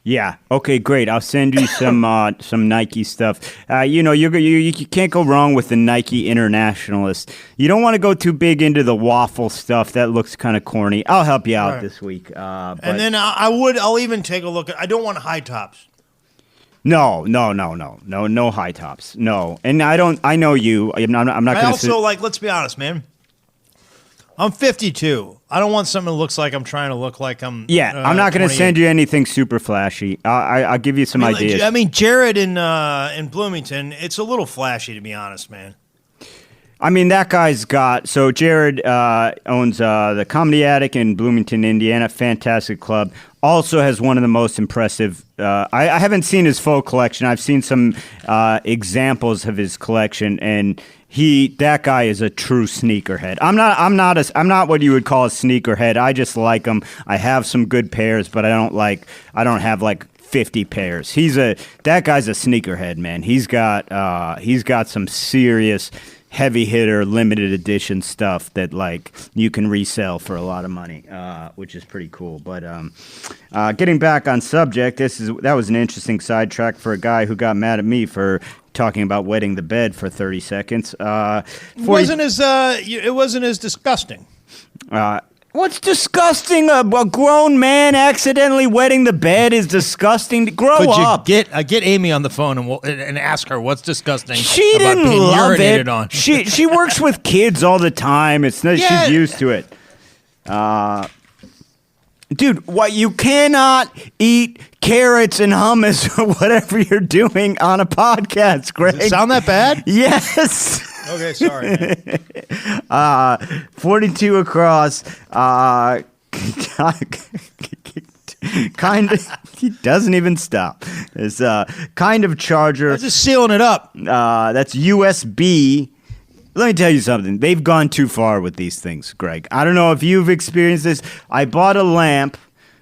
Speaker 2: Yeah. Okay. Great. I'll send you some Nike stuff. You can't go wrong with the Nike Internationalist. You don't want to go too big into the waffle stuff. That looks kind of corny. I'll help you out this week.
Speaker 3: And then I'll even take a look at. I don't want high tops.
Speaker 2: No high tops. No, and I don't. I know you. I'm not going to.
Speaker 3: I also let's be honest, man. I'm 52. I don't want something that looks like I'm trying to look like I'm.
Speaker 2: Yeah, I'm not going to send you anything super flashy. I'll give you some ideas.
Speaker 3: I mean, Jared in Bloomington, it's a little flashy, to be honest, man.
Speaker 2: I mean, that guy's got... So Jared owns the Comedy Attic in Bloomington, Indiana. Fantastic club. Also has one of the most impressive... I haven't seen his full collection. I've seen some examples of his collection, and that guy is a true sneakerhead. I'm not what you would call a sneakerhead. I just like them. I have some good pairs, but I don't have 50 pairs. That guy's a sneakerhead, man. He's got some serious heavy hitter limited edition stuff that you can resell for a lot of money, which is pretty cool. But getting back on subject, that was an interesting sidetrack for a guy who got mad at me for talking about wetting the bed for 30 seconds.
Speaker 3: It wasn't as disgusting.
Speaker 2: What's disgusting? A grown man accidentally wetting the bed is disgusting. Grow up.
Speaker 3: Get Amy on the phone and ask her what's disgusting.
Speaker 2: She
Speaker 3: about
Speaker 2: didn't
Speaker 3: being
Speaker 2: love
Speaker 3: urinated
Speaker 2: it.
Speaker 3: On.
Speaker 2: She works with kids all the time. She's used to it. Dude, what you cannot eat carrots and hummus or whatever you're doing on a podcast, Greg.
Speaker 3: Does it sound that bad?
Speaker 2: Yes.
Speaker 3: Okay, sorry, man.
Speaker 2: 42 across. Kind of. He doesn't even stop. It's kind of charger.
Speaker 3: I'm just sealing it up.
Speaker 2: That's USB. Let me tell you something. They've gone too far with these things, Greg. I don't know if you've experienced this. I bought a lamp.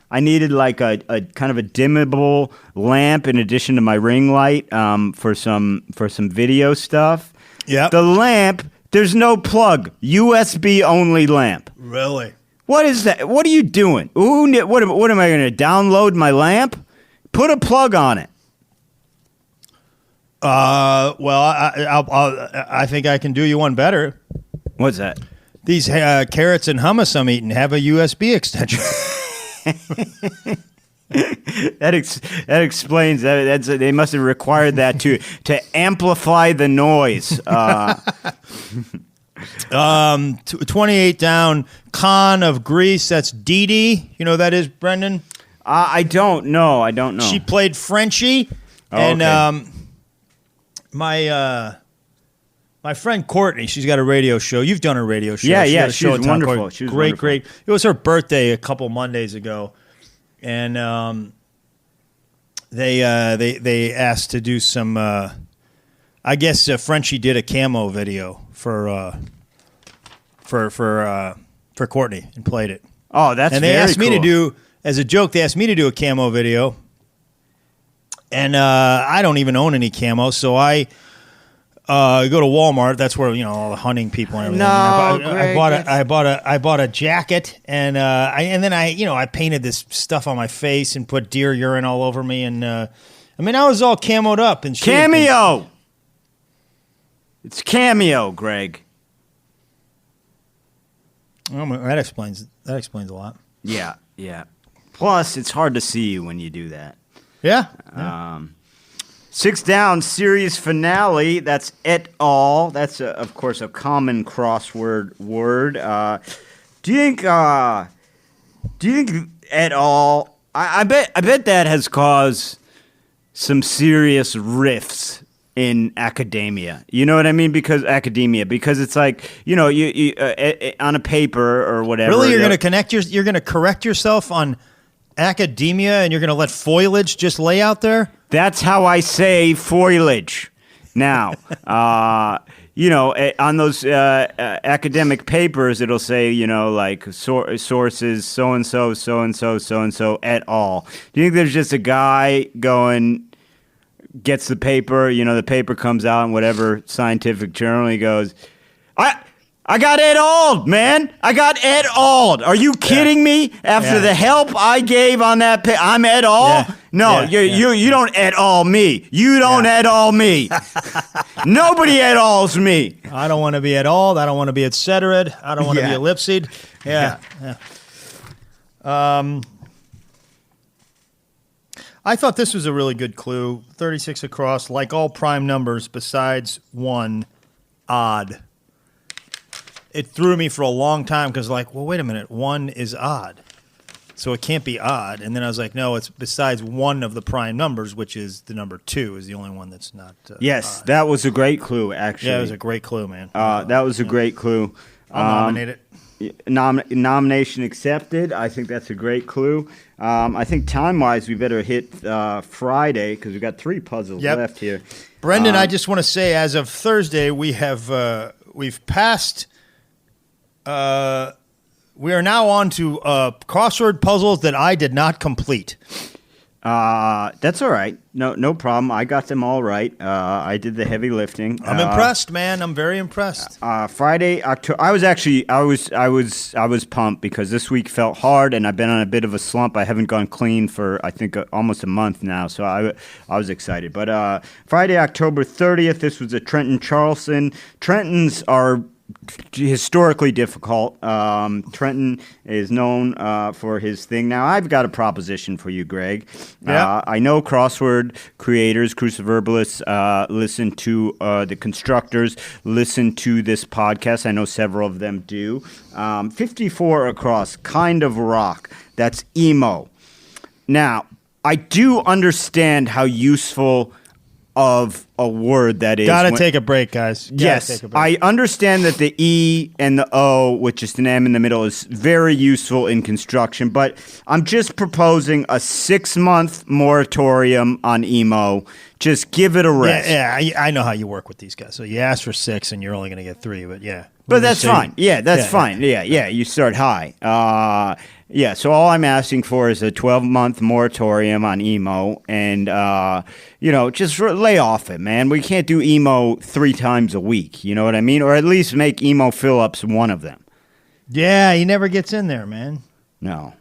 Speaker 2: I needed a kind of a dimmable lamp in addition to my ring light for some video stuff.
Speaker 3: Yeah.
Speaker 2: The lamp, there's no plug. USB only lamp.
Speaker 3: Really?
Speaker 2: What is that? What are you doing? What am I going to download my lamp? Put a plug on it.
Speaker 3: Well, I think I can do you one better.
Speaker 2: What's that?
Speaker 3: These carrots and hummus I'm eating have a USB extension.
Speaker 2: That explains that. They must have required that to amplify the noise.
Speaker 3: 28 down, Con of Greece. That's Dee Dee. You know who that is, Brendan?
Speaker 2: I don't know.
Speaker 3: She played Frenchie, and
Speaker 2: okay.
Speaker 3: My friend Courtney, she's got a radio show. You've done a radio show.
Speaker 2: Yeah,
Speaker 3: she was
Speaker 2: wonderful. She was wonderful.
Speaker 3: Great. It was her birthday a couple Mondays ago, and they asked to do some. I guess Frenchie did a camo video for Courtney and played it.
Speaker 2: Oh, that's
Speaker 3: and they
Speaker 2: very
Speaker 3: asked me to
Speaker 2: cool.
Speaker 3: do as a joke. They asked me to do a camo video, and I don't even own any camo, so I. Go to Walmart. That's where all the hunting people and everything. I bought a jacket, and then I painted this stuff on my face and put deer urine all over me, and I was all camoed up and shit.
Speaker 2: Cameo. It's cameo, Greg.
Speaker 3: That explains a lot.
Speaker 2: Yeah. Plus, it's hard to see you when you do that.
Speaker 3: Yeah.
Speaker 2: 6 down, series finale. That's et al. That's, of course, a common crossword word. Do you think et al? I bet that has caused some serious rifts in academia. You know what I mean? Because it's like you on a paper or whatever.
Speaker 3: Really, you're going to correct yourself on academia, and you're going to let foliage just lay out there?
Speaker 2: That's how I say foliage. Now, on those academic papers, it'll say, sources, so-and-so, so-and-so, so-and-so, et al. Do you think there's just a guy gets the paper, the paper comes out in whatever scientific journal, he goes, I got et al, man. I got et al. Are you kidding me? After the help I gave on that I'm et al.
Speaker 3: Yeah.
Speaker 2: No, you don't et al. Me. You don't et al. Me. Nobody et al's me.
Speaker 3: I don't want to be et al. I don't want to be et cetera. I don't want to be
Speaker 2: Yeah.
Speaker 3: ellipsed. Yeah. I thought this was a really good clue. 36 across, like all prime numbers besides 1, odd. It threw me for a long time because, like, well, wait a minute, 1 is odd. So it can't be odd. And then I was like, no, it's besides one of the prime numbers, which is the number 2 is the only one that's not
Speaker 2: Yes,
Speaker 3: odd.
Speaker 2: that was a great clue, actually.
Speaker 3: Yeah, it was a great clue, man.
Speaker 2: That was a great clue.
Speaker 3: I'll nominate it.
Speaker 2: Nomination accepted. I think that's a great clue. I think time-wise, we better hit Friday because we've got 3 puzzles left here.
Speaker 3: Brendan, I just want to say, as of Thursday, we've passed. We are now on to crossword puzzles that I did not complete.
Speaker 2: That's all right. No problem. I got them all right. I did the heavy lifting.
Speaker 3: I'm impressed, man. I'm very impressed.
Speaker 2: Friday, October. I was pumped because this week felt hard, and I've been on a bit of a slump. I haven't gone clean for I think almost a month now, so I was excited. But Friday, October 30th. This was a Trenton Charleston. Trentons are historically difficult. Trenton is known for his thing. Now, I've got a proposition for you, Greg.
Speaker 3: Yeah.
Speaker 2: I know crossword creators, cruciverbalists, listen to the constructors, listen to this podcast. I know several of them do. 54 across, kind of rock. That's emo. Now, I do understand how useful of a word that is.
Speaker 3: Gotta take a break, guys.
Speaker 2: Yes, I understand that the E and the O, with just an M in the middle, is very useful in construction, but I'm just proposing a 6-month moratorium on emo. Just give it a rest.
Speaker 3: Yeah, I know how you work with these guys. So you ask for 6 and you're only going to get 3, but yeah.
Speaker 2: But that's fine. Yeah, that's fine. Yeah, you start high. So all I'm asking for is a 12-month moratorium on emo, and just lay off it, man. We can't do emo 3 times a week. You know what I mean? Or at least make emo fill-ups one of them.
Speaker 3: Yeah, he never gets in there, man.
Speaker 2: No.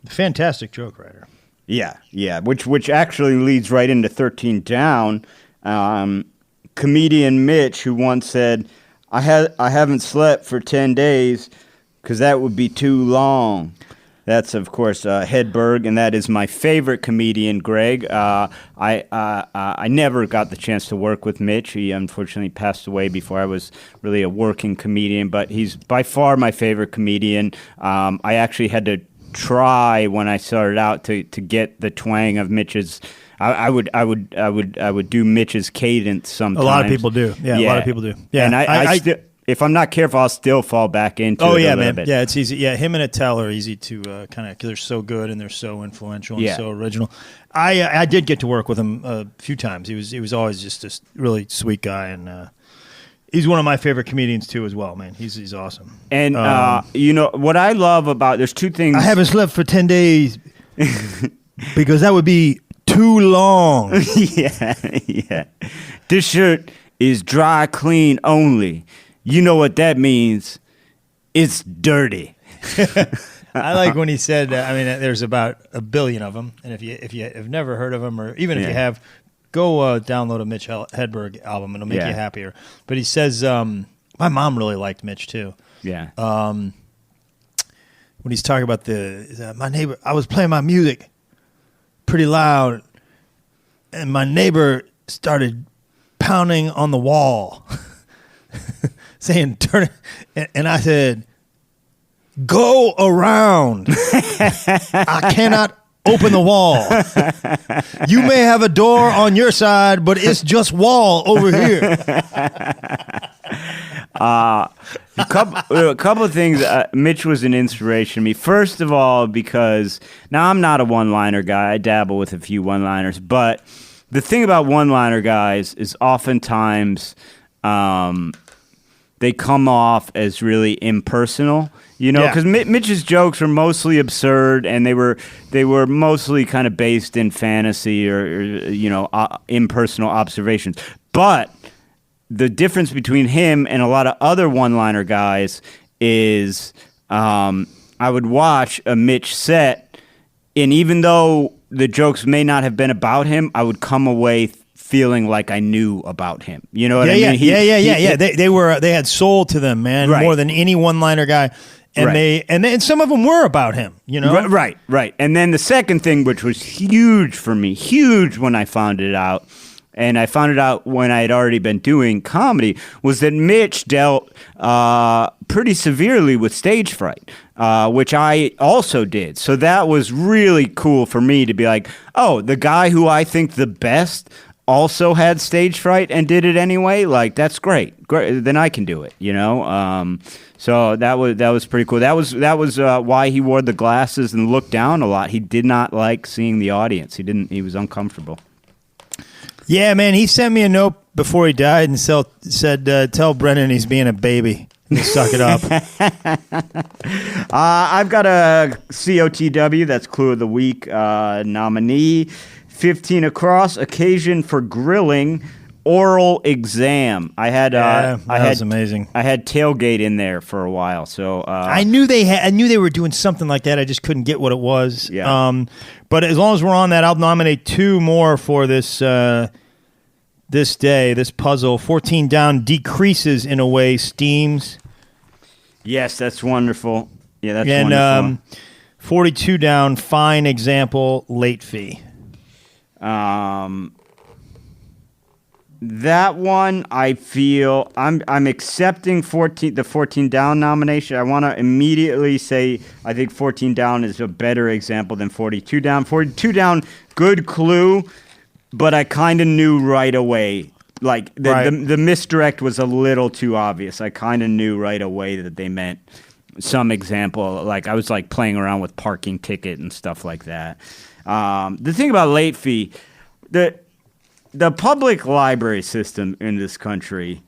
Speaker 3: Fantastic joke writer.
Speaker 2: Yeah. Which actually leads right into 13 down. Comedian Mitch, who once said, I haven't slept for 10 days because that would be too long. That's, of course, Hedberg, and that is my favorite comedian, Greg. I never got the chance to work with Mitch. He unfortunately passed away before I was really a working comedian, but he's by far my favorite comedian. I actually had to try when I started out to get the twang of Mitch's. I would do Mitch's cadence sometimes.
Speaker 3: A lot of people do. Yeah, a lot of people do. Yeah,
Speaker 2: and I still, if I'm not careful, I'll still fall back into it a little bit.
Speaker 3: Yeah, it's easy. Yeah, him and Attell are easy to kind of, because they're so good and they're so influential and so original. I did get to work with him a few times. He was always just a really sweet guy, and he's one of my favorite comedians too as well, man. He's awesome.
Speaker 2: And what I love about, there's 2 things.
Speaker 3: I haven't slept for 10 days because that would be too long.
Speaker 2: Yeah. This shirt is dry clean only. You know what that means? It's dirty.
Speaker 3: I like when he said, there's about 1 billion of them, and if you have never heard of them, or even if you have, go download a Mitch Hedberg album. It'll make you happier. But he says, my mom really liked Mitch too.
Speaker 2: Yeah.
Speaker 3: When he's talking about my neighbor, I was playing my music pretty loud, and my neighbor started pounding on the wall, saying, turn it. And I said, go around. I cannot open the wall. You may have a door on your side, but it's just wall over here.
Speaker 2: A couple of things. Mitch was an inspiration to me. First of all, because now I'm not a one-liner guy. I dabble with a few one-liners, but the thing about one-liner guys is oftentimes they come off as really impersonal. Because Mitch's jokes were mostly absurd, and they were mostly kind of based in fantasy or impersonal observations. But the difference between him and a lot of other one-liner guys is I would watch a Mitch set, and even though the jokes may not have been about him, I would come away feeling like I knew about him. You know what I mean?
Speaker 3: Yeah. They had soul to them, man,
Speaker 2: Right.
Speaker 3: more than any one-liner guy. And
Speaker 2: Right.
Speaker 3: and some of them were about him, you know?
Speaker 2: Right. And then the second thing, which was huge for me, huge when I found it out, and I found it out when I had already been doing comedy, was that Mitch dealt pretty severely with stage fright, which I also did. So that was really cool for me to be like, oh, the guy who I think the best also had stage fright and did it anyway. Like, that's great. Then I can do it, you know? So that was pretty cool. That was why he wore the glasses and looked down a lot. He did not like seeing the audience. He was uncomfortable.
Speaker 3: Yeah, man, he sent me a note before he died and said, tell Brennan he's being a baby. Suck it up.
Speaker 2: I've got a COTW, that's Clue of the Week nominee. 15 across, occasion for grilling, oral exam.
Speaker 3: That was amazing.
Speaker 2: I had tailgate in there for a while, so
Speaker 3: I knew they were doing something like that. I just couldn't get what it was.
Speaker 2: Yeah.
Speaker 3: But as long as we're on that, I'll nominate 2 more for this this puzzle. 14 down decreases in a way, steams.
Speaker 2: Yes, that's wonderful. Yeah, that's
Speaker 3: and,
Speaker 2: wonderful.
Speaker 3: 42 down, fine example, late fee.
Speaker 2: That one, I feel I'm accepting the 14 down nomination. I want to immediately say I think 14 down is a better example than 42 down. 42 down, good clue, but I kind of knew right away. Like the misdirect was a little too obvious. I kind of knew right away that they meant some example. Like I was like playing around with parking ticket and stuff like that. The thing about late fee, the public library system in this country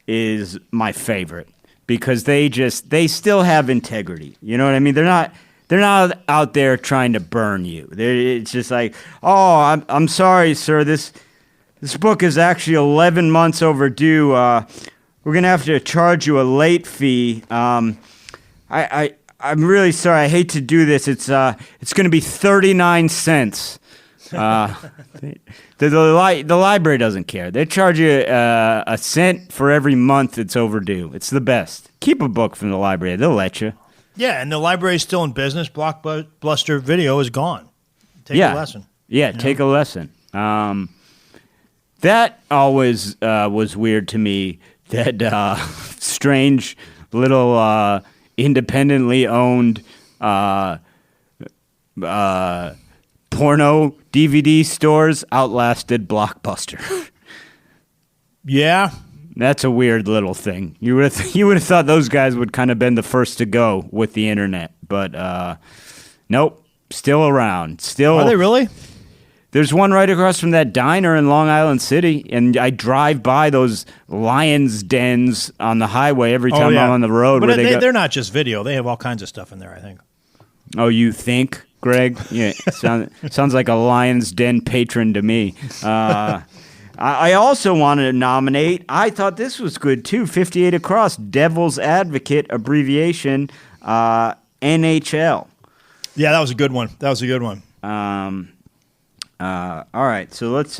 Speaker 2: is my favorite because they still have integrity. You know what I mean? They're not out there trying to burn you. It's just like, oh, I'm sorry, sir. This book is actually 11 months overdue. We're gonna have to charge you a late fee. I'm really sorry. I hate to do this. It's gonna be 39 cents. The library doesn't care. They charge you a cent for every month it's overdue. It's the best. Keep a book from the library. They'll let you.
Speaker 3: Yeah, and the library is still in business. Blockbuster Video is gone. Take a lesson.
Speaker 2: Yeah, take a lesson. That always was weird to me. That strange little independently owned porno DVD stores outlasted Blockbuster.
Speaker 3: Yeah.
Speaker 2: That's a weird little thing. You would have thought those guys would kind of been the first to go with the internet, but nope, still around. Still,
Speaker 3: are they really?
Speaker 2: There's one right across from that diner in Long Island City, and I drive by those lions' dens on the highway every time I'm on the road.
Speaker 3: But
Speaker 2: where
Speaker 3: they're not just video; they have all kinds of stuff in there, I think.
Speaker 2: Oh, you think, Greg? Yeah, sounds like a lion's den patron to me. I also wanted to nominate, I thought this was good too, 58 across, Devil's Advocate, abbreviation, NHL.
Speaker 3: Yeah, that was a good one.
Speaker 2: All right, so let's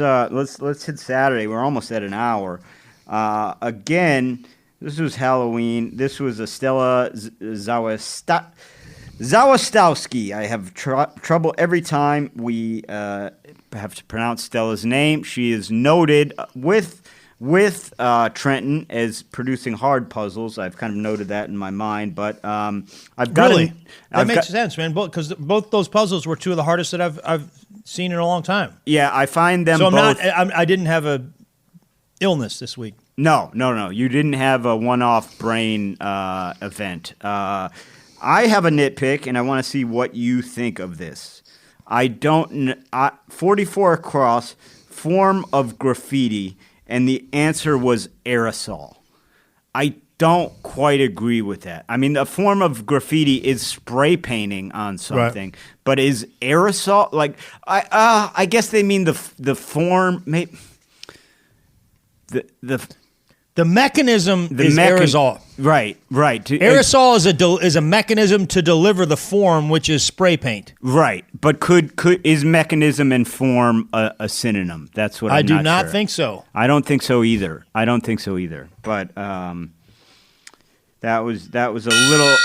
Speaker 2: hit Saturday. We're almost at an hour. Again, this was Halloween. This was a Stella Zawistowski. I have trouble every time we have to pronounce Stella's name. She is noted with Trenton as producing hard puzzles. I've kind of noted that in my mind, but I've got
Speaker 3: that makes sense, man. Because both those puzzles were 2 of the hardest that I've seen in a long time.
Speaker 2: Yeah, I find them.
Speaker 3: So
Speaker 2: both.
Speaker 3: I didn't have a illness this week.
Speaker 2: No. You didn't have a one-off brain event. I have a nitpick, and I want to see what you think of this. 44 across, form of graffiti, and the answer was aerosol. I don't quite agree with that. I mean, a form of graffiti is spray painting on something, but is aerosol like? I guess they mean the form. Maybe the
Speaker 3: The mechanism is aerosol.
Speaker 2: Right.
Speaker 3: Aerosol is a mechanism to deliver the form, which is spray paint.
Speaker 2: Right, but is mechanism and form a synonym? That's what
Speaker 3: I
Speaker 2: I'm
Speaker 3: do
Speaker 2: not
Speaker 3: not
Speaker 2: sure.
Speaker 3: think so.
Speaker 2: I don't think so either. But that was a little.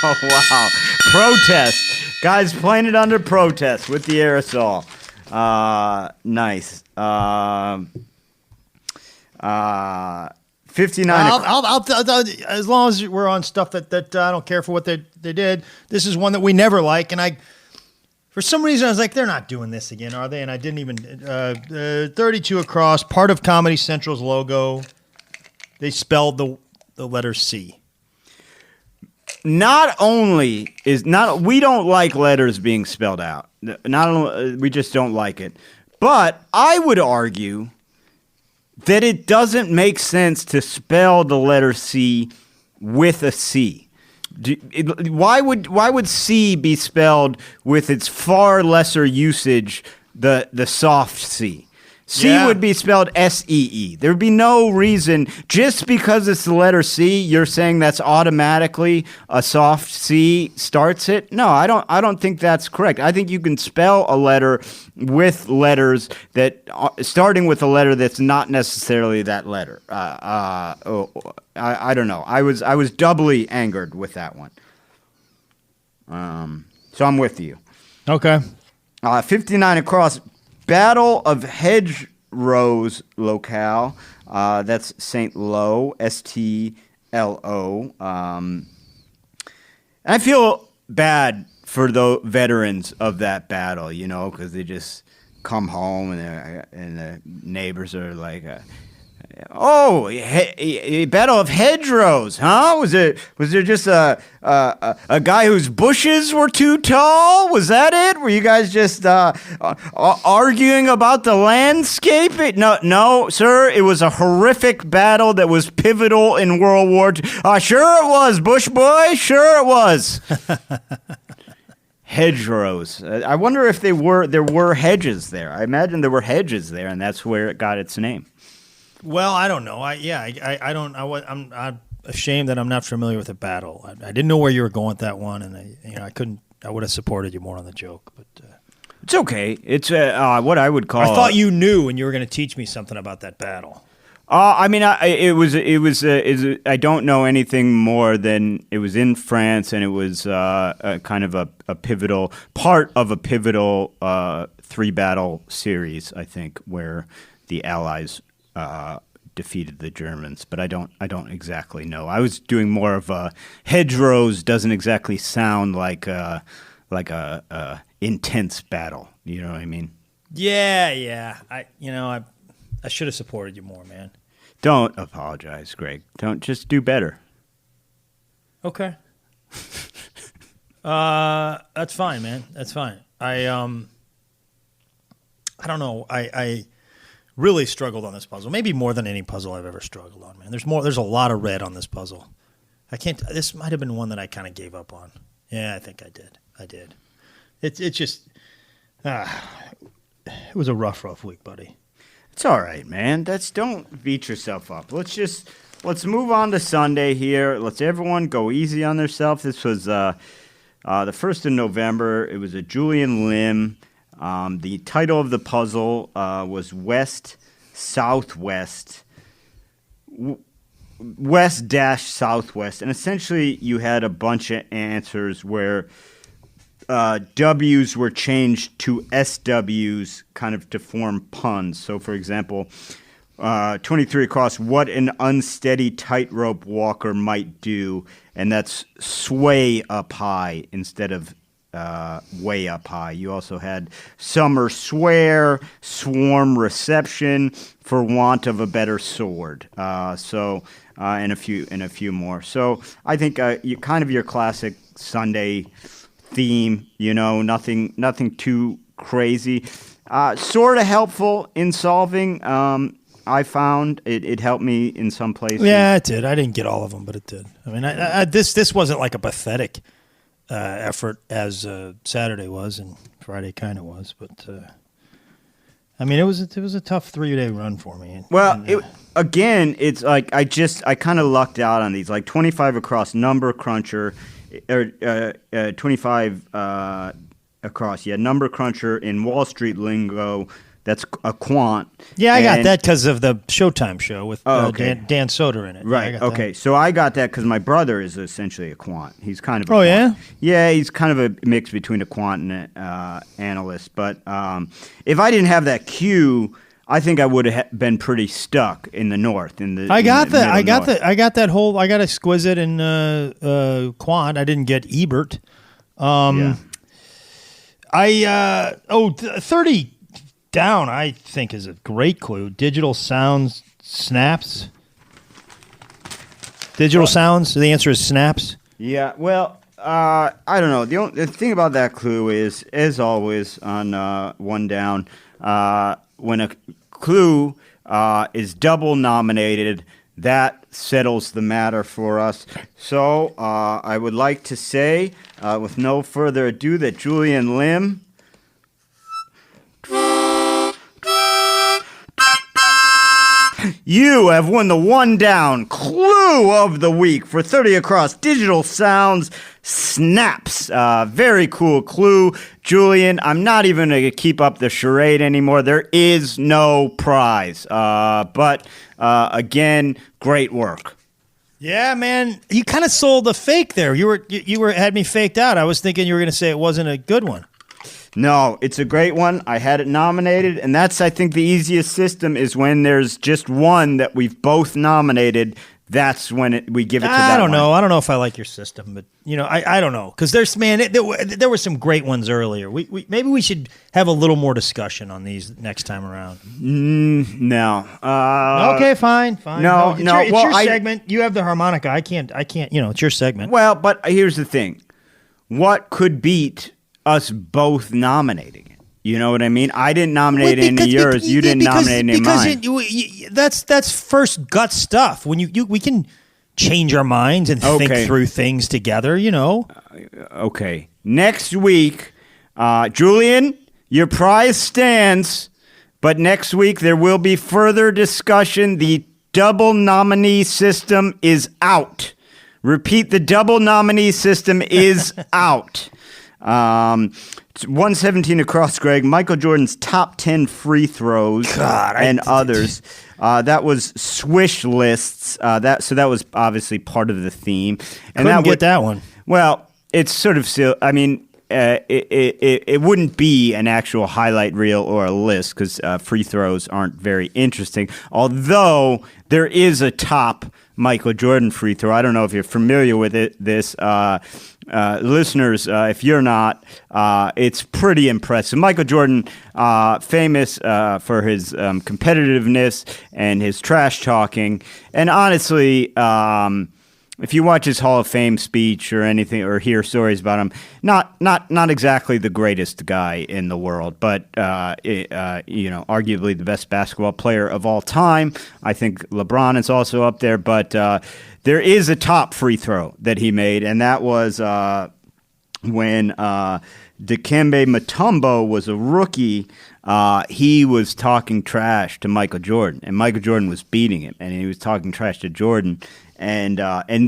Speaker 2: Oh wow! Protest, guys, playing it under protest with the aerosol. Nice. 59.
Speaker 3: I'll as long as we're on stuff that I don't care for what they did. This is one that we never like, and for some reason I was like, they're not doing this again, are they? And I didn't even 32 across, part of Comedy Central's logo. They spelled the letter C.
Speaker 2: Not only we don't like letters being spelled out. Not only we just don't like it, but I would argue that it doesn't make sense to spell the letter C with a C. Why would C be spelled with its far lesser usage, the soft C? C would be spelled S-E-E. There would be no reason, just because it's the letter C, you're saying that's automatically a soft C starts it? No, I don't think that's correct. I think you can spell a letter with letters that starting with a letter that's not necessarily that letter. I don't know. I was doubly angered with that one. So I'm with you.
Speaker 3: Okay.
Speaker 2: 59 across. Battle of Hedgerows locale. That's St. Lo, S-T-L-O. I feel bad for the veterans of that battle, because they just come home and the neighbors are like, Battle of Hedgerows, huh? Was there just a guy whose bushes were too tall? Was that it? Were you guys just arguing about the landscape? No, sir. It was a horrific battle that was pivotal in World War II. Sure it was, Bush boy. Sure it was. Hedgerows. I wonder if there were hedges there. I imagine there were hedges there, and that's where it got its name.
Speaker 3: Well, I don't know. I'm ashamed that I'm not familiar with the battle. I didn't know where you were going with that one, and I couldn't. I would have supported you more on the joke, but
Speaker 2: it's okay. It's what I would call.
Speaker 3: I thought you knew, and you were going to teach me something about that battle.
Speaker 2: It was. I don't know anything more than it was in France, and it was kind of a pivotal part of a pivotal 3-battle series, I think, where the Allies defeated the Germans, but I don't exactly know. I was doing more of a hedgerows. Doesn't exactly sound like a intense battle. You know what I mean?
Speaker 3: Yeah. I should have supported you more, man.
Speaker 2: Don't apologize, Greg. Don't, just do better.
Speaker 3: Okay. That's fine, man. That's fine. I don't know. I really struggled on this puzzle. Maybe more than any puzzle I've ever struggled on, man. There's a lot of red on this puzzle. This might have been one that I kind of gave up on. Yeah, I think I did. It's just it was a rough week, buddy.
Speaker 2: It's all right, man. Don't beat yourself up. Let's move on to Sunday here. Let's everyone go easy on themselves. This was the 1st of November. It was a Julian Lim. The title of the puzzle was West Southwest, West-Southwest, and essentially you had a bunch of answers where W's were changed to SWs kind of to form puns. So, for example, 23 across, what an unsteady tightrope walker might do, and that's sway up high instead of way up high. You also had summer swear, swarm reception, for want of a better sword. And a few more. So I think your classic Sunday theme. Nothing too crazy. Sort of helpful in solving. I found it helped me in some places.
Speaker 3: Yeah, it did. I didn't get all of them, but it did. I mean, this wasn't like a pathetic effort as Saturday was and Friday kind of was, but I mean, it was a tough 3-day run for me.
Speaker 2: Well, it's like I kind of lucked out on these, like 25 across number cruncher, or 25 across, number cruncher in Wall Street lingo. That's a quant.
Speaker 3: Yeah, I got that because of the Showtime show with
Speaker 2: okay.
Speaker 3: Dan Soder in it.
Speaker 2: Right.
Speaker 3: Yeah,
Speaker 2: okay. So I got that because my brother is essentially a quant. He's kind of a
Speaker 3: Oh,
Speaker 2: quant.
Speaker 3: yeah?
Speaker 2: Yeah, he's kind of a mix between a quant and an analyst. But if I didn't have that cue, I think I would have been pretty stuck in the north.
Speaker 3: I got exquisite in quant. I didn't get Ebert. 30 down, I think, is a great clue. Digital sounds snaps. Digital sounds. The answer is snaps.
Speaker 2: Yeah. Well, I don't know. The thing about that clue is, as always, on one down, when a clue is double nominated, that settles the matter for us. So I would like to say, with no further ado, that Julian Lim. You have won the one down clue of the week for 30 across digital sounds snaps. Very cool clue. Julian, I'm not even going to keep up the charade anymore. There is no prize. But again, great work.
Speaker 3: Yeah, man. You kind of sold the fake there. You had me faked out. I was thinking you were going to say it wasn't a good one.
Speaker 2: No, it's a great one. I had it nominated, and that's, I think, the easiest system is when there's just one that we've both nominated. That's when we give it to that one.
Speaker 3: I don't know if I like your system, but I don't know because there were some great ones earlier. We maybe we should have a little more discussion on these next time around.
Speaker 2: No.
Speaker 3: Okay, fine.
Speaker 2: No.
Speaker 3: It's your segment. You have the harmonica. I can't. It's your segment.
Speaker 2: Well, but here's the thing: what could beat us both nominating it? You know what I mean? I didn't nominate any of yours. You didn't nominate any of mine.
Speaker 3: That's first gut stuff. When we can change our minds and think through things together.
Speaker 2: Okay. Next week, Julian, your prize stands. But next week there will be further discussion. The double nominee system is out. Repeat: the double nominee system is out. 117 across, Greg. Michael Jordan's top 10 free throws and others. That was Swish lists. That was obviously part of the theme. And
Speaker 3: Couldn't get that one.
Speaker 2: Well, it's sort of still. I mean, it wouldn't be an actual highlight reel or a list because free throws aren't very interesting. Although there is a top Michael Jordan free throw. I don't know if you're familiar with it. Listeners, if you're not, it's pretty impressive. Michael Jordan, famous for his competitiveness and his trash talking. And honestly, if you watch his Hall of Fame speech or anything, or hear stories about him, not exactly the greatest guy in the world, but arguably the best basketball player of all time. I think LeBron is also up there, but there is a top free throw that he made, and that was when Dikembe Mutombo was a rookie. He was talking trash to Michael Jordan, and Michael Jordan was beating him, and he was talking trash to Jordan. And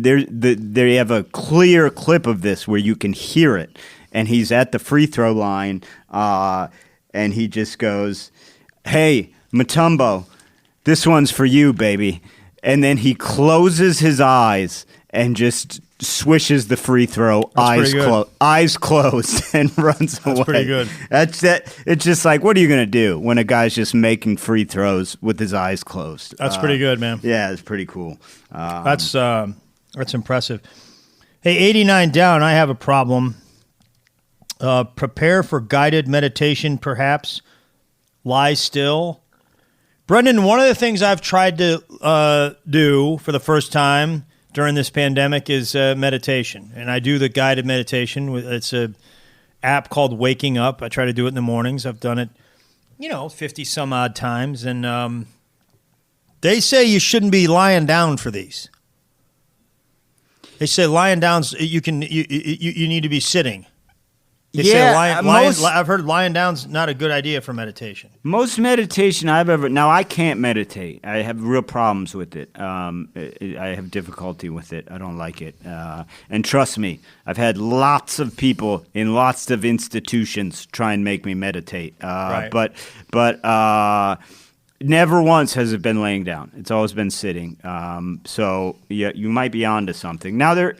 Speaker 2: they have a clear clip of this where you can hear it, and he's at the free throw line, and he just goes, "Hey, Mutombo, this one's for you, baby." And then he closes his eyes and just swishes the free throw, eyes closed, and runs away.
Speaker 3: That's pretty good.
Speaker 2: That's it. It's just like, what are you going to do when a guy's just making free throws with his eyes closed?
Speaker 3: That's pretty good, man.
Speaker 2: Yeah, it's pretty cool.
Speaker 3: That's impressive. Hey, 89 down, I have a problem. Prepare for guided meditation, perhaps. Lie still. Brendan, one of the things I've tried to do for the first time during this pandemic is meditation. And I do the guided meditation. It's an app called Waking Up. I try to do it in the mornings. I've done it, 50 some odd times. And they say you shouldn't be lying down for these. They say lying down, you need to be sitting. They say
Speaker 2: most,
Speaker 3: I've heard lying down's not a good idea for meditation.
Speaker 2: most meditation I've ever. Now I can't meditate. I have real problems with it. I have difficulty with it. I don't like it. And trust me, I've had lots of people in lots of institutions try and make me meditate.
Speaker 3: Right.
Speaker 2: But never once has it been laying down. It's always been sitting. So yeah, you might be onto something. Now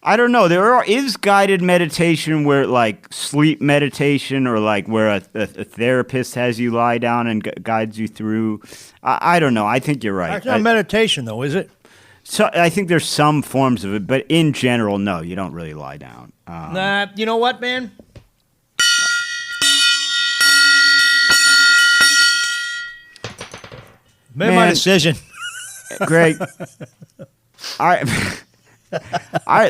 Speaker 2: I don't know. There is guided meditation where like sleep meditation or like where a therapist has you lie down and guides you through. I don't know. I think you're right.
Speaker 3: That's not meditation, though, is it?
Speaker 2: So I think there's some forms of it, but in general, no, you don't really lie down.
Speaker 3: Nah, you know what, man? Made my decision.
Speaker 2: Greg,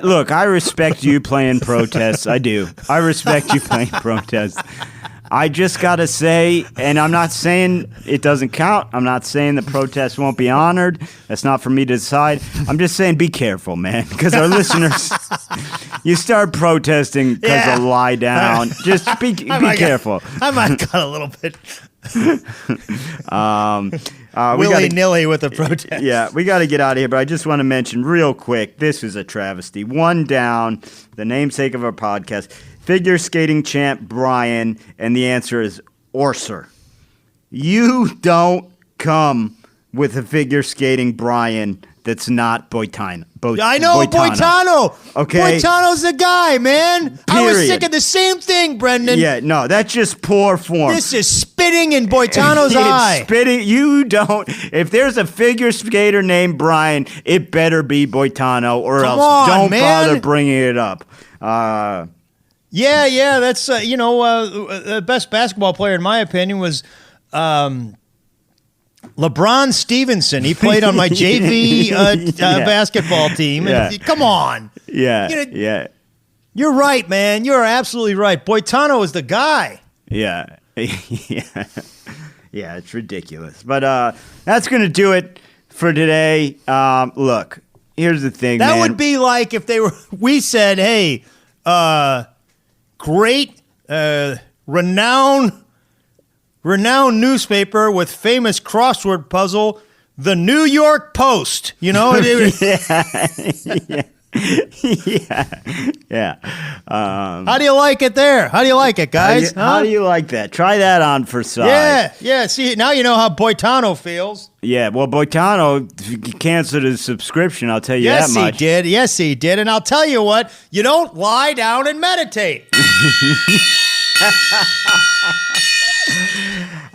Speaker 2: look, I respect you playing protests. I do. I respect you playing protests. I just got to say, and I'm not saying it doesn't count. I'm not saying the protest won't be honored. That's not for me to decide. I'm just saying be careful, man, because our listeners, you start protesting because of lie down. Just be careful.
Speaker 3: I might got a little bit
Speaker 2: We
Speaker 3: willy-nilly with the protest.
Speaker 2: Yeah, we got to get out of here, but I just want to mention real quick, this is a travesty. One down, the namesake of our podcast, figure skating champ Brian, and the answer is Orser. You don't come with a figure skating Brian that's not Boitano.
Speaker 3: I know Boitano.
Speaker 2: Okay.
Speaker 3: Boitano's the guy, man. I was
Speaker 2: Period.
Speaker 3: sick of the same thing, Brendan.
Speaker 2: Yeah, no, that's just poor form.
Speaker 3: This is spitting in Boitano's eye.
Speaker 2: Spitting. You don't. If there's a figure skater named Brian, it better be Boitano, or
Speaker 3: Come
Speaker 2: else
Speaker 3: on,
Speaker 2: don't
Speaker 3: man.
Speaker 2: bother bringing it up.
Speaker 3: Yeah, that's the best basketball player in my opinion was LeBron Stevenson. He played on my JV basketball team.
Speaker 2: Yeah.
Speaker 3: And, come on.
Speaker 2: Yeah.
Speaker 3: You're right, man. You're absolutely right. Boitano is the guy.
Speaker 2: Yeah. Yeah, it's ridiculous. But that's going to do it for today. Look, here's the thing,
Speaker 3: That
Speaker 2: man.
Speaker 3: would be like if we said, hey, great, renowned newspaper with famous crossword puzzle, the New York Post. You know?
Speaker 2: Yeah.
Speaker 3: How do you like it there? How do you like it, guys?
Speaker 2: How do you like that? Try that on for size.
Speaker 3: Yeah. See, now you know how Boitano feels.
Speaker 2: Yeah, well, Boitano canceled his subscription, I'll tell you that much.
Speaker 3: Yes, he did. And I'll tell you what, you don't lie down and meditate.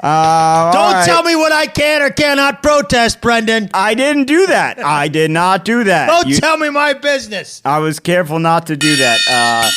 Speaker 3: Don't tell me what I can or cannot protest, Brendan.
Speaker 2: I didn't do that. I did not do that.
Speaker 3: Don't tell me my business.
Speaker 2: I was careful not to do that.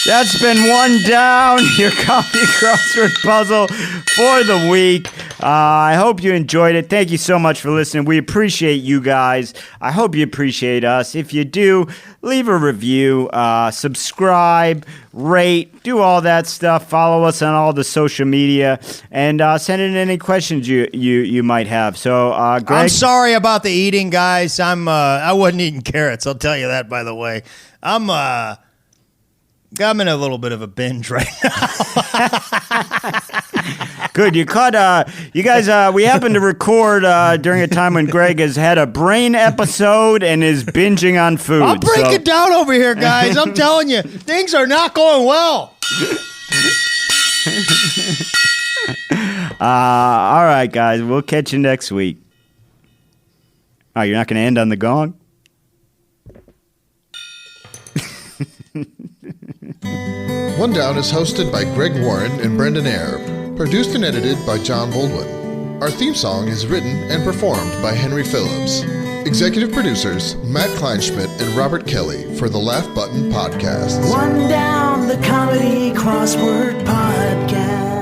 Speaker 2: That's been one down, your comedy crossword puzzle for the week. I hope you enjoyed it. Thank you so much for listening. We appreciate you guys. I hope you appreciate us. If you do, leave a review, subscribe, rate, do all that stuff. Follow us on all the social media, and send in any questions you might have. So, Greg,
Speaker 3: I'm sorry about the eating, guys. I wasn't eating carrots. I'll tell you that, by the way. I'm in a little bit of a binge right now.
Speaker 2: Good. You caught, you guys, we happened to record during a time when Greg has had a brain episode and is binging on food.
Speaker 3: I'll break it down over here, guys. I'm telling you, things are not going well.
Speaker 2: All right, guys. We'll catch you next week. Oh, you're not going to end on the gong?
Speaker 7: One Down is hosted by Greg Warren and Brendan Eyre, produced and edited by John Baldwin. Our theme song is written and performed by Henry Phillips. Executive producers Matt Kleinschmidt and Robert Kelly for the Laugh Button Podcast.
Speaker 1: One down, the comedy crossword podcast.